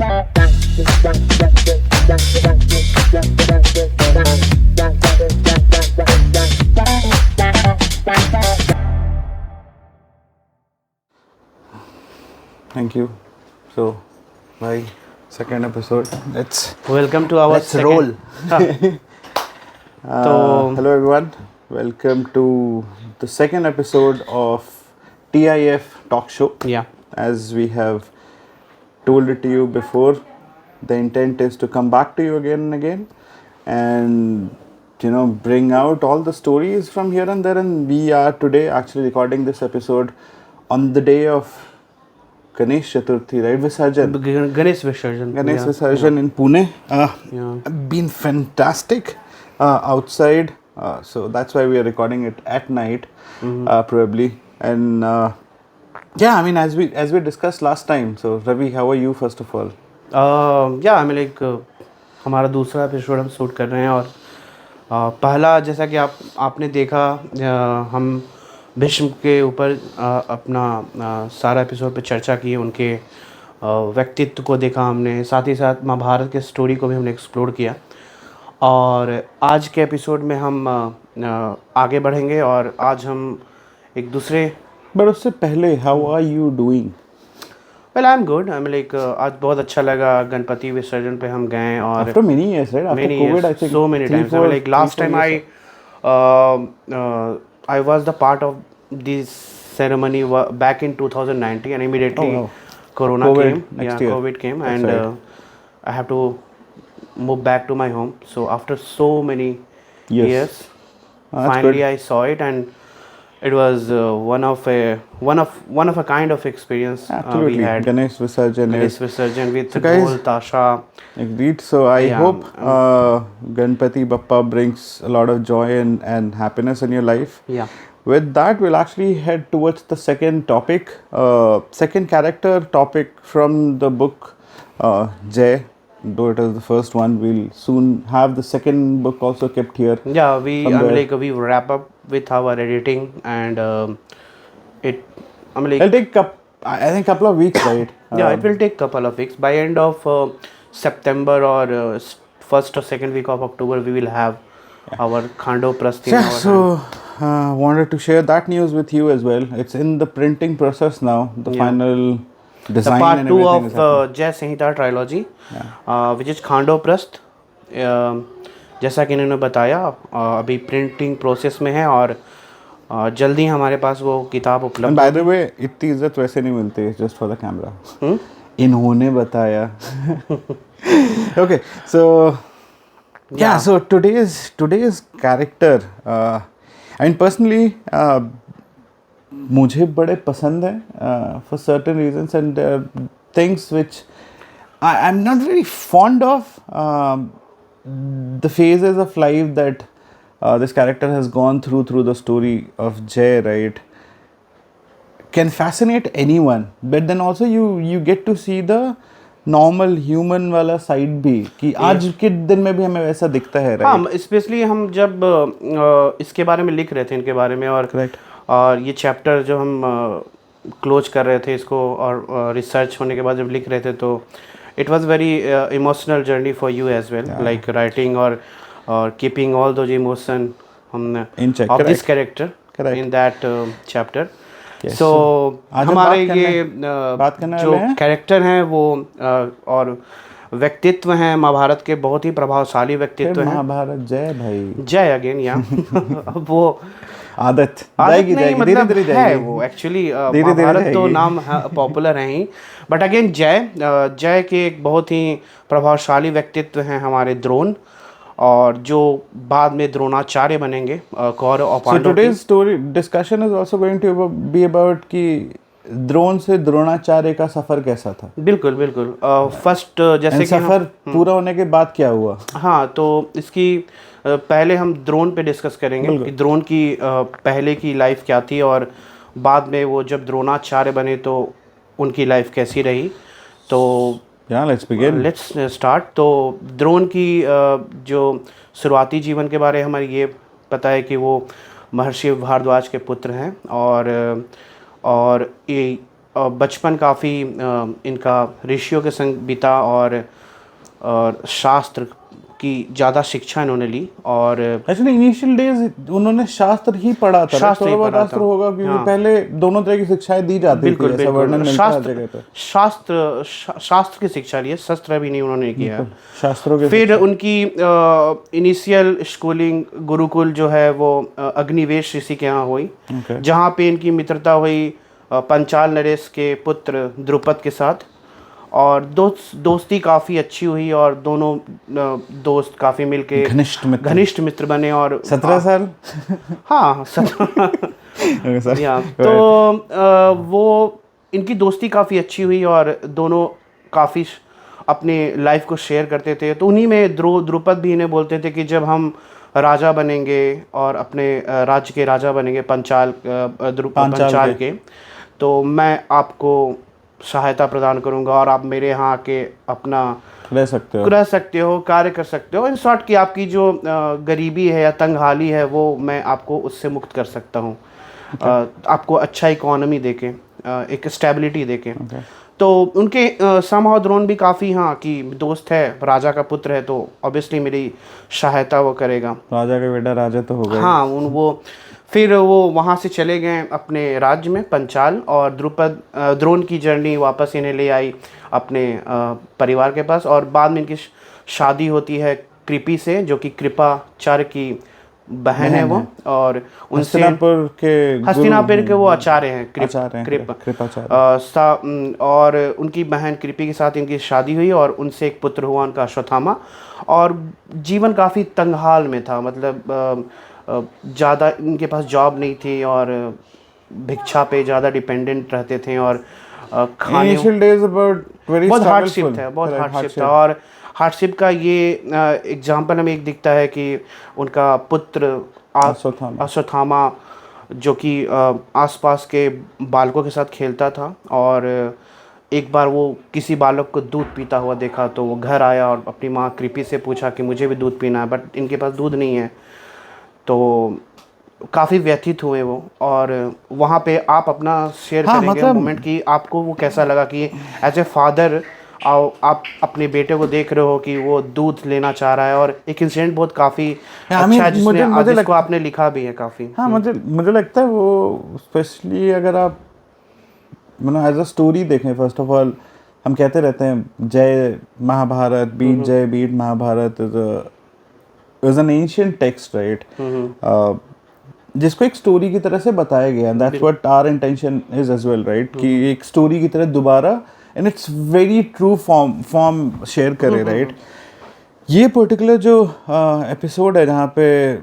Thank you. So, bye. Second episode. Welcome to our let's roll. तो Hello everyone. Welcome to the second episode of TIF Talk Show. yeah, As we have told it to you before, the intent is to come back to you again and again, and bring out all the stories from here and there. And we are today actually recording this episode on the day of Ganesh Chaturthi, right? Visarjan. Ganesh Visarjan. Ganesh Visarjan in Pune. Yeah. Been fantastic outside. So that's why we are recording it at night, probably. And yeah, I mean, as we discussed last time. So Ravi, how are you first of all? या I mean like हमारा दूसरा episode हम shoot कर रहे हैं और पहला जैसा कि आपने देखा हम भीष्म के ऊपर अपना सारा एपिसोड पे चर्चा की, उनके व्यक्तित्व को देखा हमने, साथ ही साथ महाभारत के स्टोरी को भी हमने एक्सप्लोर किया। और आज के एपिसोड में हम आगे बढ़ेंगे और आज हम एक दूसरे बट उससे पहले how are you doing? Well I am good. I am like आज बहुत अच्छा लगा, गणपति विसर्जन पे हम गए और after many years, right? After Covid I think so many times. Like last time I was the part of this ceremony back in 2019 and immediately Corona came. COVID came and I have to move back to my home. So after so many years, finally I saw it and it was one of a kind of experience. Absolutely. We had Ganesh Visarjan with Dhol Tasha. Agreed. So I hope Ganpati Bappa brings a lot of joy and happiness in your life. Yeah. With that, we'll actually head towards the second topic, second character topic from the book Jai. Though it is the first one, we'll soon have the second book also kept here. Yeah, we wrap up with our editing and it'll take I think couple of weeks, right? Yeah, it will take couple of weeks. By end of September or first or second week of October, we will have our Khando Prasth in our hand. Wanted to share that news with you as well. It's in the printing process now. The final design. The part and 2 everything of Jai Samhita trilogy, which is Khando Prasth. जैसा कि इन्होंने बताया अभी printing process में है और जल्दी हमारे पास वो किताब उपलब्ध। बाय द वे इतनी इज्जत वैसे नहीं मिलती, जस्ट फॉर द कैमरा। इन्होंने बताया। Okay, so yeah, so today's character, I mean personally मुझे बड़े पसंद है for certain reasons and things which I'm not very fond of, the phases of life that this character has gone through the story of Jai, right, can fascinate anyone, but then also you get to see the normal human वाला side भी कि आज के दिन में भी हमें वैसा दिखता है, राइट? हाँ, स्पेशली हम जब इसके बारे में लिख रहे थे, इनके बारे में, और ये चैप्टर जो हम क्लोज कर रहे थे इसको और रिसर्च होने के बाद जब लिख रहे थे तो it was very emotional journey for you as well, like writing और keeping all those emotion of this character in that chapter. So हमारे ये जो कैरेक्टर हैं वो और व्यक्तित्व हैं महाभारत के, बहुत ही प्रभावशाली व्यक्तित्व हैं। महाभारत जय भाई, जय अगेन। या वो आदत नहीं, मतलब है वो एक्चुअली महाभारत तो नाम पॉपुलर है ही, बट अगेन जय के एक बहुत ही प्रभावशाली व्यक्तित्व हैं हमारे द्रोण, और जो बाद में द्रोणाचार्य बनेंगे कौरव और Pandav. So today's story discussion is also going to be about कि द्रोण से द्रोणाचार्य का सफर कैसा था। बिल्कुल बिल्कुल। फर्स्ट जैसे कि सफर पूरा होने के बाद क्या हुआ। हाँ, तो इसकी पहले हम द्रोण पे डिस्कस करेंगे कि द्रोण की पहले की लाइफ क्या थी और बाद में वो जब द्रोणाचार्य बने तो उनकी लाइफ कैसी रही। तो लेट्स स्टार्ट। तो द्रोण की जो शुरुआती जीवन के बारे हमारे ये पता है कि वो महर्षि भारद्वाज के पुत्र हैं और बचपन काफ़ी इनका ऋषियों के संग बीता और शास्त्र की ज़्यादा शिक्षा इन्होंने ली। और एक्चुअली इनिशियल डेज उन्होंने शास्त्र ही पढ़ा था, शास्त्र थोड़ा ही बहुत पढ़ा शास्त्र था। होगा क्योंकि हाँ। पहले दोनों तरह की शिक्षाएं दी जाती बिल्कुल थी, ऐसा वर्णन बिल्कुल, मिलता है हर जगह पे। शास्त्र की शिक्षा ली है, शस्त्र भी नहीं उन्होंने किया है। शास्त्रों के फिर उनकी इनिशियल स्कूलिंग गुरुकुल जो है वो अग्निवेश ऋषि के यहाँ हुई, जहाँ पे इनकी मित्रता हुई पंचाल नरेश के पुत्र द्रुपद के साथ, और दोस्ती काफ़ी अच्छी हुई और दोनों दोस्त काफ़ी मिलके घनिष्ठ मित्र बने। और 17 साल हाँ 17 या तो वो इनकी दोस्ती काफ़ी अच्छी हुई और दोनों काफ़ी अपनी लाइफ को शेयर करते थे। तो उन्हीं में द्रुपद भी इन्हें बोलते थे कि जब हम राजा बनेंगे और अपने राज्य के राजा बनेंगे पंचाल के, तो मैं आपको सहायता प्रदान करूंगा और आप मेरे यहाँ आके अपना रह सकते हो, कार्य कर सकते हो। इन शॉर्ट कि आपकी जो गरीबी है या तंगहाली है वो मैं आपको उससे मुक्त कर सकता हूँ, आपको अच्छा इकोनॉमी देके, एक स्टेबिलिटी देके। तो उनके समहाउ द्रोण भी काफ़ी, हाँ कि दोस्त है, राजा का पुत्र है, तो ऑब्वियसली मेरी सहायता वो करेगा, राजा का बेटा राजा तो होगा। हाँ वो फिर वो वहाँ से चले गए अपने राज्य में पंचाल, और द्रोण की जर्नी वापस इन्हें ले आई अपने परिवार के पास। और बाद में इनकी शादी होती है कृपी से, जो कि कृपाचार्य की बहन है वो, और उनसे हस्तिनापुर के वो आचार्य हैं कृपाचार्य, और उनकी बहन कृपी के साथ इनकी शादी हुई और उनसे एक पुत्र हुआ उनका अश्वत्थामा। और जीवन काफ़ी तंगहाल में था, मतलब ज़्यादा इनके पास जॉब नहीं थी और भिक्षा पे ज़्यादा डिपेंडेंट रहते थे, और खाने बहुत हार्डशिप था। और हार्डशिप का ये एग्जाम्पल हमें एक दिखता है कि उनका पुत्र अश्वत्थामा, जो कि आसपास के बालकों के साथ खेलता था, और एक बार वो किसी बालक को दूध पीता हुआ देखा, तो वो घर आया और अपनी माँ कृपी से पूछा कि मुझे भी दूध पीना है, बट इनके पास दूध नहीं है। तो काफ़ी व्यथित हुए वो, और वहाँ पे आप अपना शेयर करेंगे मतलब मोमेंट कि आपको वो कैसा लगा कि एज ए फादर आप अपने बेटे को देख रहे हो कि वो दूध लेना चाह रहा है, और एक इंसिडेंट बहुत काफ़ी अच्छा है जिसको आपने लिखा भी है काफ़ी। हाँ, मुझे लगता है वो स्पेशली अगर आप मतलब एज अ स्टोरी देखें, फर्स्ट ऑफ ऑल हम कहते रहते हैं जय महाभारत, बीट जय बीट Mahabharata is an ancient text, right, जिसको एक स्टोरी की तरह से बताया गया। That's what our intention is as well, right, कि एक स्टोरी की तरह दोबारा in its very true form share करें, राइट। ये पर्टिकुलर जो एपिसोड है जहाँ पे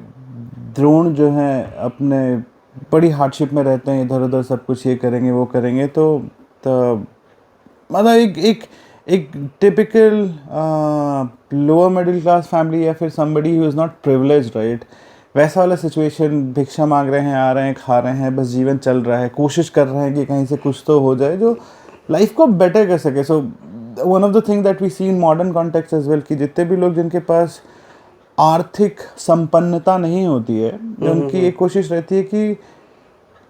द्रोण जो है अपने बड़ी हार्डशिप में रहते हैं, इधर उधर सब कुछ ये करेंगे वो करेंगे, तो मतलब एक typical lower middle class family या फिर somebody who is not privileged, right, वैसा वाला सिचुएशन, भिक्षा मांग रहे हैं, आ रहे हैं, खा रहे हैं, बस जीवन चल रहा है, कोशिश कर रहे हैं कि कहीं से कुछ तो हो जाए जो लाइफ को बेटर कर सके। So one of the thing that we see in modern context as well, कि जितने भी लोग जिनके पास आर्थिक संपन्नता नहीं होती है, उनकी एक कोशिश रहती है कि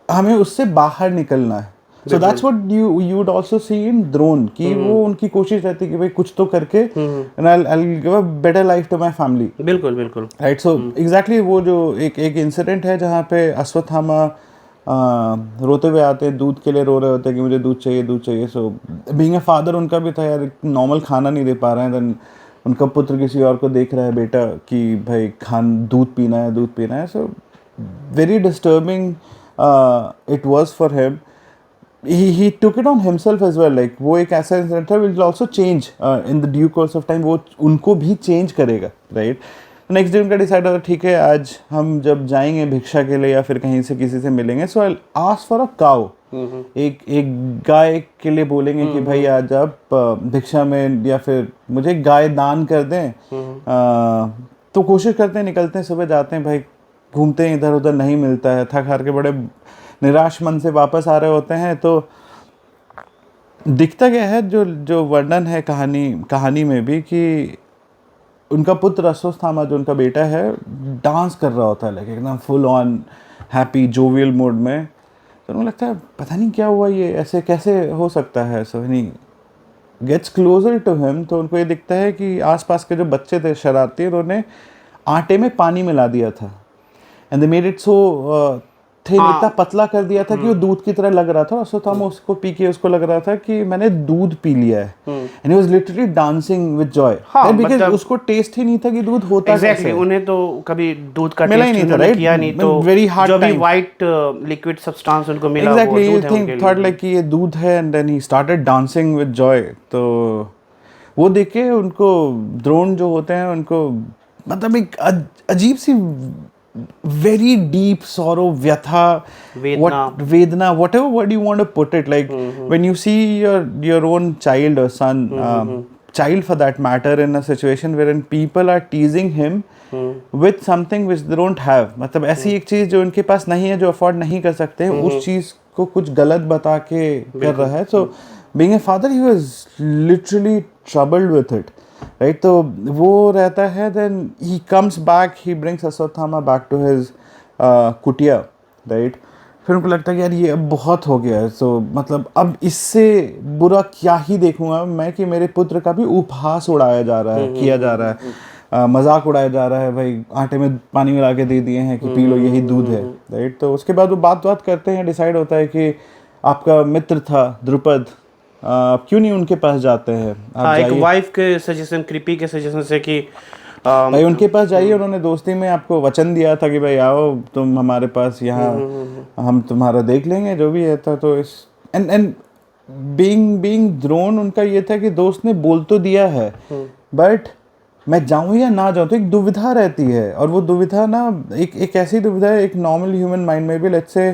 हमें उससे बाहर निकलना है। So that's what you would also see in Drone, कि वो उनकी कोशिश रहती है कि भाई कुछ तो करके and I'll give a better life to my family। बिल्कुल right, so exactly वो जो एक इंसिडेंट है जहाँ पे अश्वत्थामा रोते हुए आते हैं, दूध के लिए रो रहे होते हैं कि मुझे दूध चाहिए। सो बीइंग अ फादर उनका भी था यार, नॉर्मल खाना नहीं दे पा रहे हैं, देन उनका पुत्र किसी और को देख रहा है बेटा कि भाई दूध पीना है। So very disturbing it was for him। he took it on himself as well, like वो एक ऐसा इंसिडेंट था will also change in the due course of time, वो उनको भी चेंज करेगा, राइट। नेक्स्ट डे उनका डिसाइड होता ठीक है, आज हम जब जाएंगे भिक्षा के लिए या फिर कहीं से किसी से मिलेंगे, so I ask for a cow, एक गाय के लिए बोलेंगे कि भाई आज आप भिक्षा में या फिर मुझे गाय दान कर दें। तो कोशिश करते हैं, निकलते हैं, सुबह जाते हैं, भाई घूमते हैं, इधर उधर नहीं मिलता है, थक हार के बड़े निराश मन से वापस आ रहे होते हैं। तो दिखता क्या है, जो वर्णन है कहानी में भी, कि उनका पुत्र अश्वत्थामा जो उनका बेटा है डांस कर रहा होता है, लाइक एकदम full on happy jovial mode में, तो उनको लगता है पता नहीं क्या हुआ, ये ऐसे कैसे हो सकता है. सो नहीं गेट्स क्लोजर टू हिम, तो उनको ये दिखता है कि आसपास के जो बच्चे थे शरारती, उन्होंने आटे में पानी मिला दिया था. And they made it so thin, इतना पतला कर दिया था कि वो दूध की तरह लग रहा था. अश्वत्थामा उसको पी के उसको लग रहा था कि मैंने दूध पी लिया है. And he was literally dancing with Joy, because मतलब उसको टेस्ट ही नहीं था कि दूध होता एग्जैक्टली कैसे. उन्हें तो कभी दूध का मिला ही टेस्ट नहीं था, उन्होंने right? किया नहीं, तो Very hard जो भी time. वाइट लिक्विड सब्सटेंस उनको मिला वो एग्जैक्टली, दूध है उनके थॉट लिए. लाइक कि ये दूध है. And then he started dancing with joy. तो वो देख के उनको द्रोण जो होते हैं उनको मतलब एक अजीब सी very deep sorrow, vyatha, vedna, whatever word you want to put it, like when you see your own child or son, child for that matter, in a situation wherein people are teasing him with something which they don't have, मतलब ऐसी एक चीज जो उनके पास नहीं है, जो afford नहीं कर सकते हैं, उस चीज को कुछ गलत बता के कर रहा है. So being a father, he was literally troubled with it. Right, तो वो रहता है. Then he comes back, he brings Ashwatthama back to his kutiya. Right, फिर उनको लगता है कि यार ये अब बहुत हो गया है. सो मतलब अब इससे बुरा क्या ही देखूंगा मैं कि मेरे पुत्र का भी उपहास उड़ाया जा रहा है, किया जा रहा है, मजाक उड़ाया जा रहा है. भाई आटे में पानी मिला के दे दिए हैं कि पी लो, यही दूध है. राइट, तो उसके बाद वो बात करते हैं. डिसाइड होता है कि आपका मित्र था द्रुपद, क्यों नहीं उनके पास जाते हैं. एक वाइफ के सजेशन, कृपी के सजेशन से कि भाई उनके पास जाइए. उन्होंने दोस्ती में आपको वचन दिया था कि भाई आओ तुम हमारे पास, यहाँ हम तुम्हारा देख लेंगे जो भी है था. तो इस एंड बीइंग द्रोण, उनका ये था कि दोस्त ने बोल तो दिया है, बट मैं जाऊं या ना जाऊं, तो एक दुविधा रहती है. और वो दुविधा ना एक ऐसी दुविधा है, एक नॉर्मल ह्यूमन माइंड में भी. लेट्स से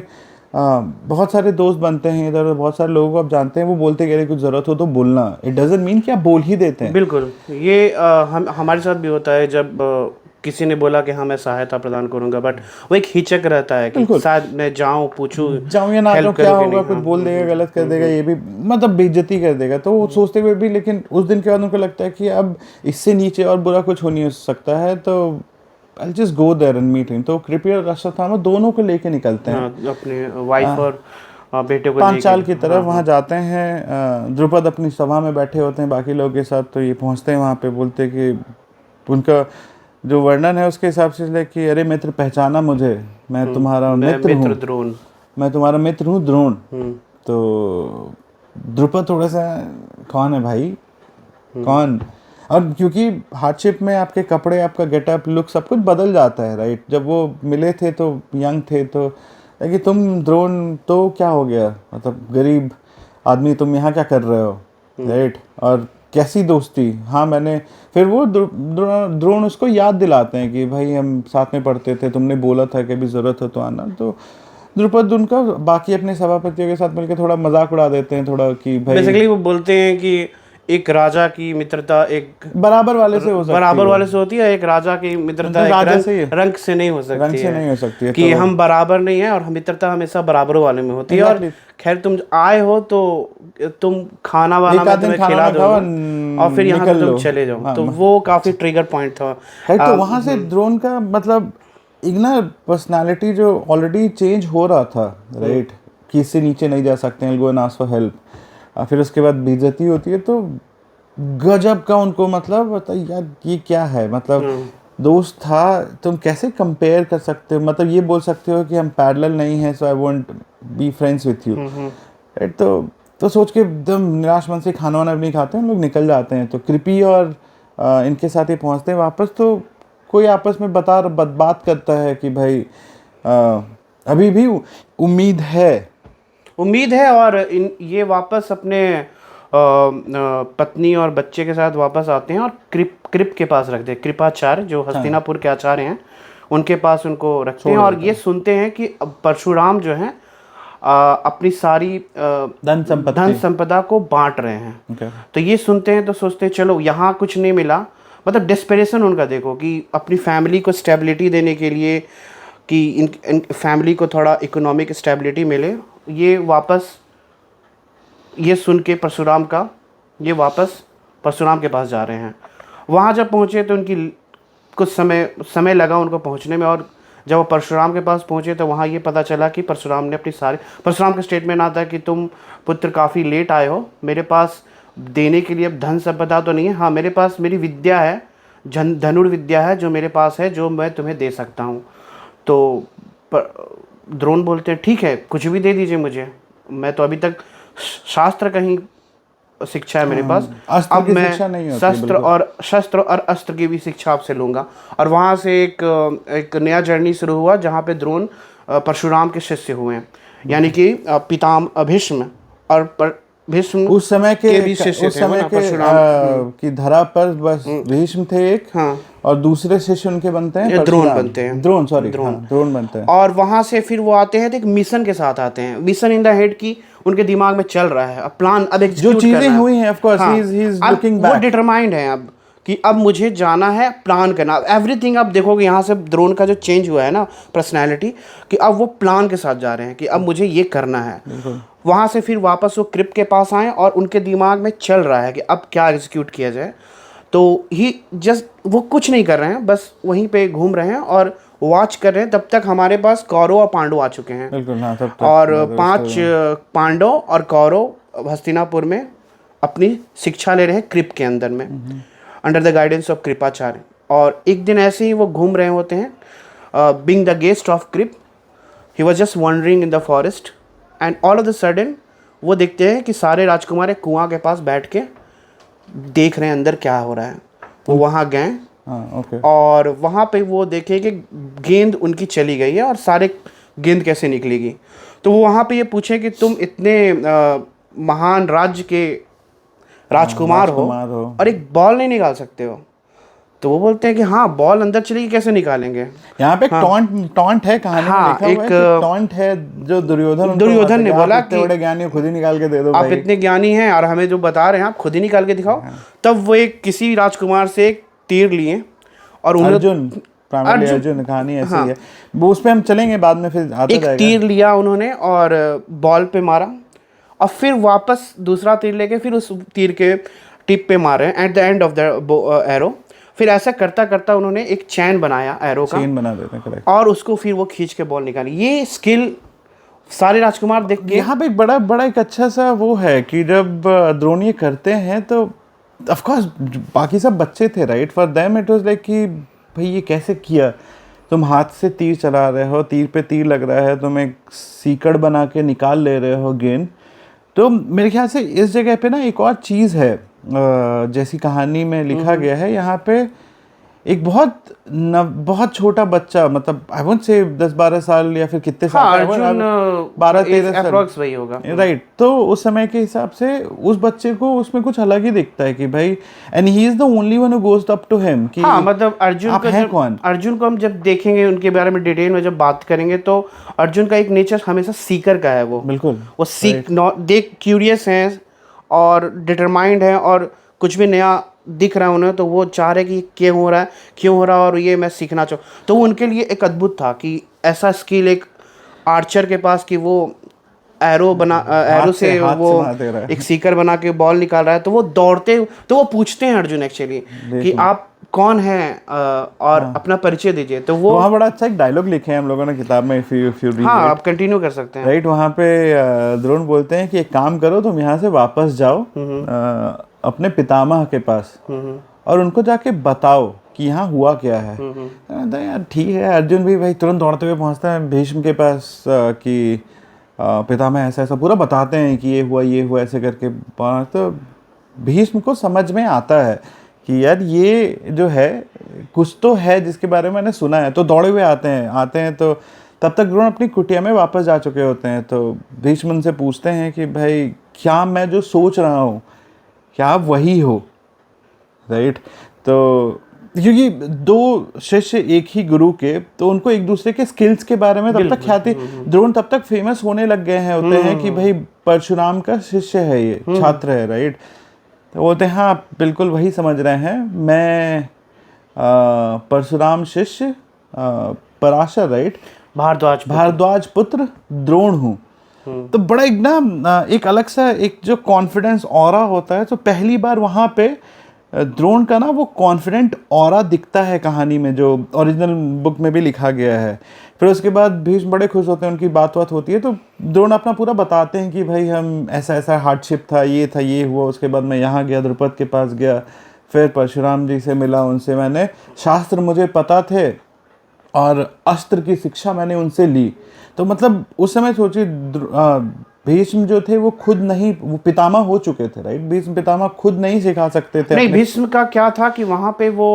बहुत सारे दोस्त बनते हैं इधर, बहुत सारे लोगों को आप जानते हैं, वो बोलते कि कुछ ज़रूरत हो तो बोलना. इट डजंट मीन कि आप बोल ही देते हैं. बिल्कुल, ये हमारे साथ भी होता है. जब किसी ने बोला कि हाँ मैं सहायता प्रदान करूंगा, बट वो एक हिचक रहता है कि शायद मैं जाऊँ, पूछूं, जाऊँ या ना जाऊँ, क्या होगा, कुछ बोल देगा, गलत कर देगा, ये भी मतलब बेइज्जती कर देगा. तो वो सोचते हुए भी, लेकिन उस दिन के बाद उनको लगता है कि अब इससे नीचे और बुरा कुछ हो नहीं हो सकता है. तो I'll just go there and meet him. तो कृपी और अश्वत्थामा दोनों को लेके निकलते हैं. अपने वाइफ और बेटे को पांचाल की तरफ वहाँ जाते हैं. द्रुपद अपनी सभा में बैठे होते हैं बाकी लोगों के साथ. तो ये पहुँचते हैं वहाँ पे, बोलते कि उनका जो वर्णन है उसके हिसाब से कि अरे मित्र पहचाना मुझे, मैं तुम्हारा मित्र हूँ द्रोण, मैं तुम्हारा मित्र हूँ द्रोण. तो द्रुपद थोड़ा सा कौन है भाई, कौन. और क्योंकि हार्डशिप में आपके कपड़े, आपका गेटअप, लुक, सब कुछ बदल जाता है. राइट, जब वो मिले थे तो यंग थे, तो कि तुम द्रोण तो क्या हो गया, मतलब गरीब आदमी, तुम यहाँ क्या कर रहे हो. राइट, और कैसी दोस्ती. हाँ मैंने, फिर वो द्रोण उसको याद दिलाते हैं कि भाई हम साथ में पढ़ते थे, तुमने बोला था कि अभी ज़रूरत हो तो आना. तो द्रुपद उनका बाकी अपने सभापतियों के साथ मिलकर थोड़ा मजाक उड़ा देते हैं थोड़ा, कि भाई बेसिकली वो बोलते हैं कि एक राजा की मित्रता एक बराबर वाले से हो सकती है, बराबर वाले से होती है. एक राजा की मित्रता एक रंग से नहीं हो सकती, रंग से नहीं हो सकती है. कि हम बराबर नहीं है, और मित्रता हमेशा बराबरों वाले में होती है. और खैर तुम आए हो तो तुम खाना वाना मैं तुम्हें खिला दो और फिर यहाँ से तुम चले जाओ. तो वो काफी ट्रिगर पॉइंट था. तो वहां से द्रोण का मतलब एक ना पर्सनालिटी जो ऑलरेडी चेंज हो रहा था. राइट, कि इससे नीचे नहीं जा सकते हैं, go and ask for help. फिर उसके बाद बेइज्जती होती है, तो गजब का उनको मतलब बताइए यार ये क्या है. मतलब दोस्त था, तुम कैसे कंपेयर कर सकते हो, मतलब ये बोल सकते हो कि हम पैरेलल नहीं हैं, so I won't be friends with you. Right, तो सोच के एकदम निराश मन से खाना वाना नहीं खाते हैं, हम लोग निकल जाते हैं. तो कृपी और इनके साथ ही पहुंचते हैं वापस. तो कोई आपस में बात करता है कि भाई अभी भी उम्मीद है. और ये वापस अपने पत्नी और बच्चे के साथ वापस आते हैं और कृप के पास रखते हैं. कृपाचार्य जो हस्तिनापुर के आचार्य हैं, उनके पास उनको रखते हैं. और ये सुनते हैं कि परशुराम जो हैं अपनी सारी धन संपदा को बांट रहे हैं. तो ये सुनते हैं तो सोचते हैं चलो यहाँ कुछ नहीं मिला. मतलब डेस्परेशन उनका देखो कि अपनी फैमिली को स्टेबिलिटी देने के लिए, कि इन फैमिली को थोड़ा इकोनॉमिक स्टेबिलिटी मिले, ये वापस ये सुन के ये वापस परशुराम के पास जा रहे हैं. वहाँ जब पहुँचे तो उनकी कुछ समय लगा उनको पहुँचने में. और जब वो परशुराम के पास पहुँचे तो वहाँ ये पता चला कि परशुराम ने अपनी सारी, परशुराम का स्टेटमेंट आता है कि तुम पुत्र काफ़ी लेट आए हो, मेरे पास देने के लिए अब धन संपदा तो नहीं है, हाँ मेरे पास मेरी विद्या है, धनुर्विद्या है जो मेरे पास है, जो मैं तुम्हें दे सकता हूँ। तो द्रोण बोलते हैं ठीक है कुछ भी दे दीजिए मुझे, मैं तो अभी तक शास्त्र कहीं शिक्षा है मेरे पास, अब मैं शस्त्र और अस्त्र की भी शिक्षा आपसे लूँगा। और वहाँ से एक नया जर्नी शुरू हुआ जहाँ पे द्रोण परशुराम के शिष्य हुए हैं, यानी कि भीष्म और भीष्म उस समय के भी शिष्य उस समय के की धरा पर बस भीष्म थे एक, हाँ, और दूसरे शिष्य उनके बनते हैं द्रोण बनते हैं, द्रोण बनते हैं। और वहाँ से फिर वो आते हैं तो एक मिशन के साथ आते हैं, मिशन इन द हेड की उनके दिमाग में चल रहा है, अब प्लान अब जो चीजें हुई हैं of course he is looking back, वो डिटरमाइंड है अब कि अब मुझे जाना है, प्लान करना, एवरीथिंग। आप देखोगे यहाँ से द्रोण का जो चेंज हुआ है ना पर्सनैलिटी, कि अब वो प्लान के साथ जा रहे हैं कि अब मुझे ये करना है। वहाँ से फिर वापस वो क्रिप के पास आए और उनके दिमाग में चल रहा है कि अब क्या एग्जीक्यूट किया जाए। तो ही जस्ट वो कुछ नहीं कर रहे हैं, बस वहीं पे घूम रहे हैं और वॉच कर रहे हैं। तब तक हमारे पास कौरव और पांडव आ चुके हैं। बिल्कुल, हाँ, तब तक और 5 पांडव और कौरव हस्तिनापुर में अपनी शिक्षा ले रहे हैं क्रिप के अंदर में, under the guidance of Kripacharya. और एक दिन ऐसे ही वो घूम रहे होते हैं, बीइंग द गेस्ट ऑफ क्रिप, he was just wandering in the forest and all of the sudden वो देखते हैं कि सारे राजकुमार एक कुआं के पास बैठ के देख रहे हैं अंदर क्या हो रहा है। वो वहाँ गए, और वहाँ पे वो देखे कि गेंद उनकी चली गई है और सारे गेंद कैसे निकलेगी। तो वो वहाँ पे ये पूछे कि तुम इतने महान राज्य के राजकुमार हो और एक बॉल नहीं निकाल सकते हो। तो वो बोलते हैं कि हाँ बॉल अंदर चलेगी, कैसे निकालेंगे। यहाँ पे टॉन्ट है कहानी में लिखा हुआ है कि टॉन्ट है जो दुर्योधन ने बोला कि बड़े ज्ञानी खुद ही निकाल के दे दो, आप इतने ज्ञानी हैं और हमें जो बता रहे हैं आप खुद ही निकाल के दिखाओ। तब वो एक किसी राजकुमार से एक तीर लिए और अर्जुन कहानी ऐसी है, वो उस पे हम चलेंगे बाद में, फिर आता जाएगा। एक तीर लिया उन्होंने और बॉल पे मारा, और फिर वापस दूसरा तीर लेके फिर उस तीर के टिप पे मारे at the end of the arrow. फिर ऐसा करता करता उन्होंने एक चैन बनाया एरो का, चेन बना देते हैं, करेक्ट। और उसको फिर वो खींच के बॉल निकाली। ये स्किल सारे राजकुमार देख के, यहाँ पे एक बड़ा एक अच्छा सा वो है कि जब द्रोण ये करते हैं तो ऑफ कोर्स बाकी सब बच्चे थे, right. For them it was like कि भाई ये कैसे किया, तुम हाथ से तीर चला रहे हो, तीर पे तीर लग रहा है, तुम एक सीकड़ बना के निकाल ले रहे हो गेंद। तो मेरे ख्याल से इस जगह पे ना एक और चीज़ है, जैसी कहानी में लिखा गया है, यहाँ पे एक बहुत छोटा बच्चा, मतलब आई वोंट से 10-12 साल या फिर कितने साल, 12-13 साल वही होगा, राइट। तो उस समय के हिसाब से उस बच्चे को उसमें कुछ अलग ही दिखता है कि भाई, and he is the only one who goes up to him कि हाँ, मतलब अर्जुन को हम जब देखेंगे उनके बारे में डिटेल में जब बात करेंगे तो अर्जुन का एक नेचर हमेशा सीकर का है। वो बिल्कुल वो सीख देख क्यूरियस हैं और डिटरमाइंड है, और कुछ भी नया दिख रहा है उन्हें तो वो चाह रहे कि क्यों हो रहा है और ये मैं सीखना चाहूँ। तो उनके लिए एक अद्भुत था कि ऐसा स्किल एक आर्चर के पास कि वो एरो से वो एक सीकर बना के बॉल निकाल रहा है। तो वो दौड़ते, तो वो पूछते हैं अर्जुन एक्चुअली कि आप कौन हैं और अपना परिचय दीजिए। तो वो वहाँ बड़ा अच्छा एक डायलॉग लिखे हैं हम लोगों ने किताब में, इफ यू रीड, हाँ आप कंटिन्यू कर सकते हैं, राइट। वहाँ पे द्रोण बोलते हैं कि एक काम करो, तुम यहाँ से वापस जाओ अपने पितामह के पास और उनको जाके बताओ कि यहाँ हुआ क्या है। यार ठीक है, अर्जुन भी भाई तुरंत दौड़ते हुए पहुँचता है भीष्म के पास कि पितामह ऐसा पूरा बताते हैं कि ये हुआ ऐसे करके। तो भीष्म को समझ में आता है कि यार ये जो है कुछ तो है जिसके बारे में मैंने सुना है। तो दौड़े हुए आते हैं तो तब तक द्रोण अपनी कुटिया में वापस जा चुके होते हैं। तो भीष्म उनसे पूछते हैं कि भाई क्या मैं जो सोच रहा हूँ क्या आप वही हो, राइट। तो क्योंकि 2 शिष्य एक ही गुरु के, तो उनको एक दूसरे के स्किल्स के बारे में तब तक ख्याति, द्रोण तब तक फेमस होने लग गए हैं कि भाई परशुराम का शिष्य है, ये छात्र है, राइट। तो बोलते हैं हाँ बिल्कुल वही समझ रहे हैं, मैं परशुराम शिष्य पराशर, राइट, भारद्वाज पुत्र द्रोण हूँ। तो बड़ा एक अलग सा एक जो कॉन्फिडेंस ऑरा होता है। तो पहली बार वहाँ पे द्रोण का ना वो कॉन्फिडेंट ऑरा दिखता है कहानी में, जो ओरिजिनल बुक में भी लिखा गया है। फिर उसके बाद भीष्म बड़े खुश होते हैं, उनकी बात होती है, तो द्रोण अपना पूरा बताते हैं कि भाई हम ऐसा ऐसा हार्डशिप था, ये हुआ, उसके बाद मैं यहाँ गया, द्रुपद के पास गया, फिर परशुराम जी से मिला, उनसे मैंने शास्त्र मुझे पता थे और अस्त्र की शिक्षा मैंने उनसे ली। तो मतलब उस समय सोचिए भीष्म जो थे वो खुद नहीं, वो पितामह हो चुके थे, राइट? भीष्म पितामह खुद नहीं सिखा सकते थे। नहीं, भीष्म का क्या था कि वहां पे वो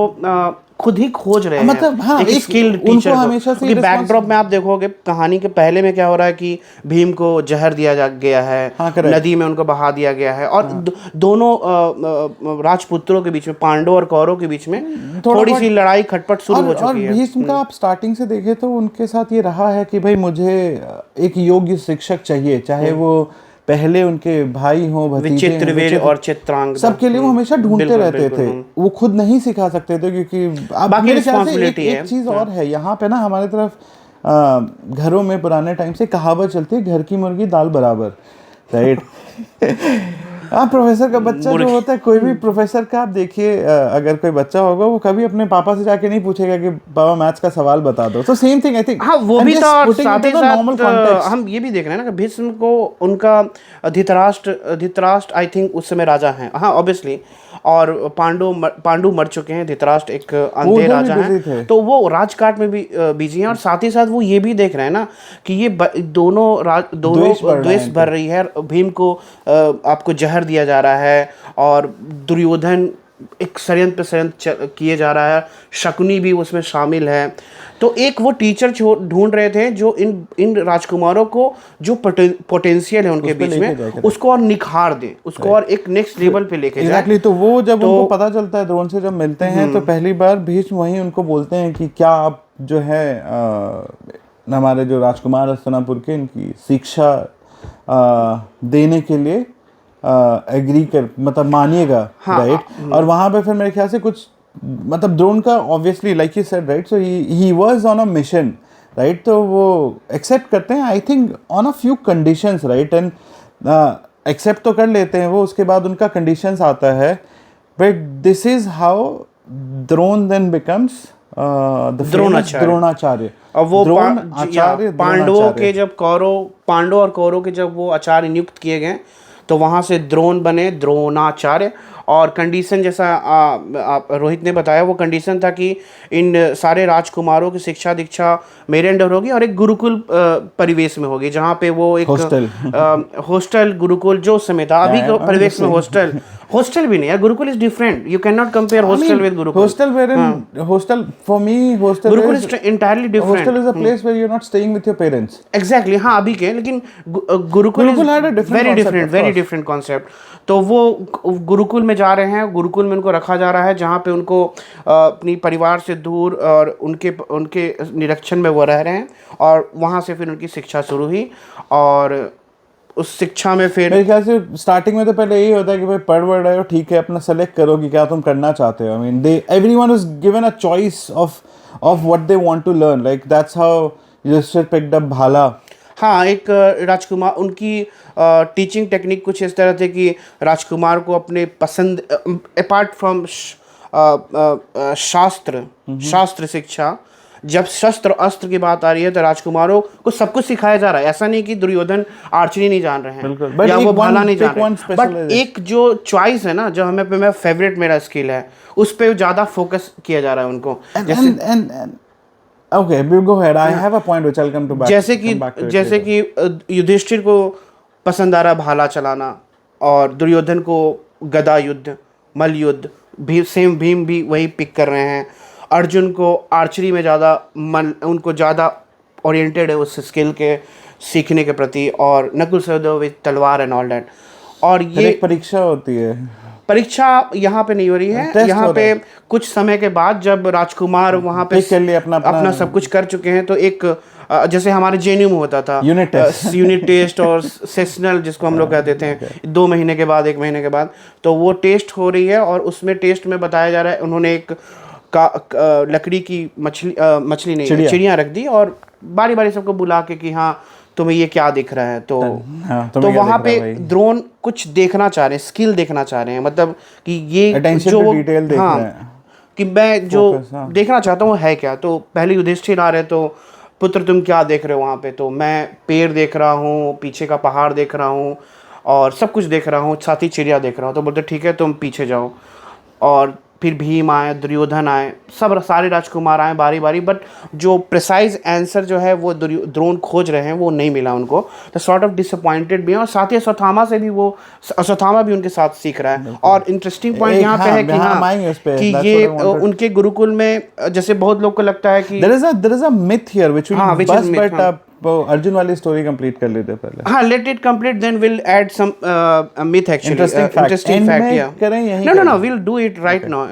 खुद ही खोज रहे हैं, मतलब हाँ, एक स्किल्ड टीचर हमेशा से। बैकड्रॉप में आप देखोगे कहानी के पहले में क्या हो रहा है कि भीम को जहर दिया गया है, हाँ, नदी में उनको बहा दिया गया है, और दोनों राजपुत्रों के बीच में, पांडव और कौरव के बीच में थोड़ी सी लड़ाई खटपट शुरू हो चुकी है। भीष्म का आप स्टार्टिंग से देखें तो उनके साथ ये रहा है कि भाई मुझे एक योग्य शिक्षक चाहिए, चाहे वो पहले उनके भाई हो, विचित्रवीर्य और चित्रांगदा, सबके लिए वो हमेशा ढूंढते रहते थे। वो खुद नहीं सिखा सकते थे, क्योंकि आप मेरे ख्याल से एक चीज और है यहाँ पे ना, हमारे तरफ घरों में पुराने टाइम से कहावत चलती है, घर की मुर्गी दाल बराबर, राइट? हाँ, प्रोफेसर का बच्चा जो होता है, कोई भी प्रोफेसर का आप देखिए, अगर कोई बच्चा होगा वो कभी अपने पापा से जाके नहीं पूछेगा कि पापा मैथ्स का सवाल बता दो। तो सेम थिंग आई थिंक, हाँ वो भी था। और साथ ही साथ हम ये भी देख रहे हैं ना कि भीष्म को उनका धृतराष्ट्र आई थिंक उस समय राजा हैं, हाँ ऑब्वियसली, और पांडु मर चुके हैं, धृतराष्ट्र एक अंधे राजा हैं, तो वो राजकाट में भी बिजी हैं। और साथ ही साथ वो ये भी देख रहे हैं ना कि ये दोनों द्वेष भर रही है, भीम को आपको जहर दिया जा रहा है, और दुर्योधन एक षड्यंत्र किए जा रहा है, शकुनी भी उसमें शामिल है। तो एक वो टीचर ढूंढ रहे थे जो इन राजकुमारों को जो पोटेंशियल है उनके बीच में, उसको और निखार दे, उसको और एक नेक्स्ट लेवल पे लेके जाए। तो वो जब उनको पता चलता है, द्रोण से जब मिलते हैं, तो पहली बार भीष्म वहीं उनको बोलते हैं कि क्या आप जो है हमारे जो राजकुमार हस्तिनापुर के, इनकी शिक्षा देने के लिए एग्री कर, मतलब मानिएगा, राइट? और वहां पे फिर मेरे ख्याल से कुछ, मतलब द्रोण का obviously like you said, right, so he was on a mission, right? तो वो एक्सेप्ट करते हैं, I think on a few conditions, right? And accept तो कर लेते हैं वो, उसके बाद उनका कंडीशंस आता है, but this is how Drona then becomes Dronacharya. और वो पांडवों के जब पांडव और कौरव के जब वो आचार्य नियुक्त किए गए, तो वहाँ से द्रोण बने द्रोणाचार्य। और कंडीशन जैसा आप रोहित ने बताया, वो कंडीशन था कि इन सारे राजकुमारों की शिक्षा दीक्षा मेरे अंडर होगी और एक गुरुकुल परिवेश में होगी, जहाँ पे वो एक हॉस्टल गुरुकुल जो समय था, अभी के परिवेश में हॉस्टल भी नहीं है, gurukul is different, you can not compare hostel with gurukul. Hostel for me, gurukul is entirely different. Hostel is a place where you are not staying with your parents. Exactly, हाँ अभी के, लेकिन gurukul is very different concept. तो वो गुरुकुल में जा रहे हैं, गुरुकुल में उनको रखा जा रहा है, जहाँ पे उनको अपनी परिवार से दूर और उनके निरीक्षण में वो रह रहे हैं, और वहाँ से फिर उनकी शिक्षा शुरू हुई। और उस शिक्षा में फिर मेरे ख्याल से स्टार्टिंग में तो पहले यही होता है कि भाई पढ़ रहे हो, ठीक है, अपना सेलेक्ट करो कि क्या तुम करना चाहते हो। I mean everyone is given a choice of what they want to learn, like that's how Yudhishthira picked up bhala. हाँ, एक राजकुमार, उनकी टीचिंग टेक्निक कुछ इस तरह थे कि राजकुमार को अपने पसंद, अपार्ट फ्रॉम शास्त्र शिक्षा, जब शस्त्र अस्त्र की बात आ रही है तो राजकुमारों को सब कुछ सिखाया जा रहा है। ऐसा नहीं कि दुर्योधन आर्चरी नहीं जान रहे हैं या वो भाला नहीं जान रहे, बट एक जो चॉइस है ना, जो हमें पे मेरा फेवरेट मेरा स्किल है, उस पे ज़्यादा फोकस किया जा रहा है उनको। Okay, go ahead. I have a point which I'll come to back. जैसे कि युधिष्ठिर को पसंद आ रहा भाला चलाना, और दुर्योधन को गदा युद्ध, मल्ल युद्ध, भीम भी वही पिक कर रहे हैं। अर्जुन को आर्चरी में ज़्यादा उनको ज़्यादा ओरिएंटेड है उस स्किल के सीखने के प्रति, और नकुल सहदेव विद तलवार एंड ऑल दैट। और ये परीक्षा होती है, परीक्षा यहाँ पे नहीं हो रही है, यहाँ पे कुछ समय के बाद जब राजकुमार वहाँ पे अपना सब कुछ कर चुके हैं, तो एक जैसे हमारे जेएनयू में होता था यूनिट टेस्ट और सेशनल जिसको हम लोग कहते थे, 2 महीने के बाद 1 महीने के बाद, तो वो टेस्ट हो रही है। और उसमें टेस्ट में बताया जा रहा है, उन्होंने एक लकड़ी की मछली नहीं चिड़िया रख दी, और बारी बारी सबको बुला के कि हाँ तुम्हें ये क्या दिख रहा है? तो हाँ, तो वहाँ पे द्रोण कुछ देखना चाह रहे हैं, स्किल देखना चाह रहे हैं, मतलब कि ये Attention to detail देख रहे हैं। कि मैं जो हाँ। देखना चाहता हूँ है क्या। तो पहले युधिष्ठिर आ रहे तो पुत्र तुम क्या देख रहे हो वहाँ पे? तो मैं पेड़ देख रहा हूँ, पीछे का पहाड़ देख रहा हूँ और सब कुछ देख रहा हूँ, साथ ही चिड़िया देख रहा हूँ। तो बोलते ठीक है तुम पीछे जाओ। और फिर भीम आए, दुर्योधन आए, सब सारे राजकुमार आए बारी बारी, बट जो प्रिसाइज आंसर जो है वो द्रोण खोज रहे हैं वो नहीं मिला उनको। तो सॉर्ट ऑफ डिसअपॉइंटेड भी हैं। और साथ ही अश्वत्थामा से भी वो, अश्वत्थामा भी उनके साथ सीख रहा है। और इंटरेस्टिंग पॉइंट यहाँ पे है कि कि ये उनके गुरुकुल में, जैसे बहुत लोग को लगता है कि there is a myth here which will bust, but Arjun वाली स्टोरी कंप्लीट कर लेते पहले। हाँ, let it complete, then will add some myth actually, interesting fact. या करें यही, no will do it right now.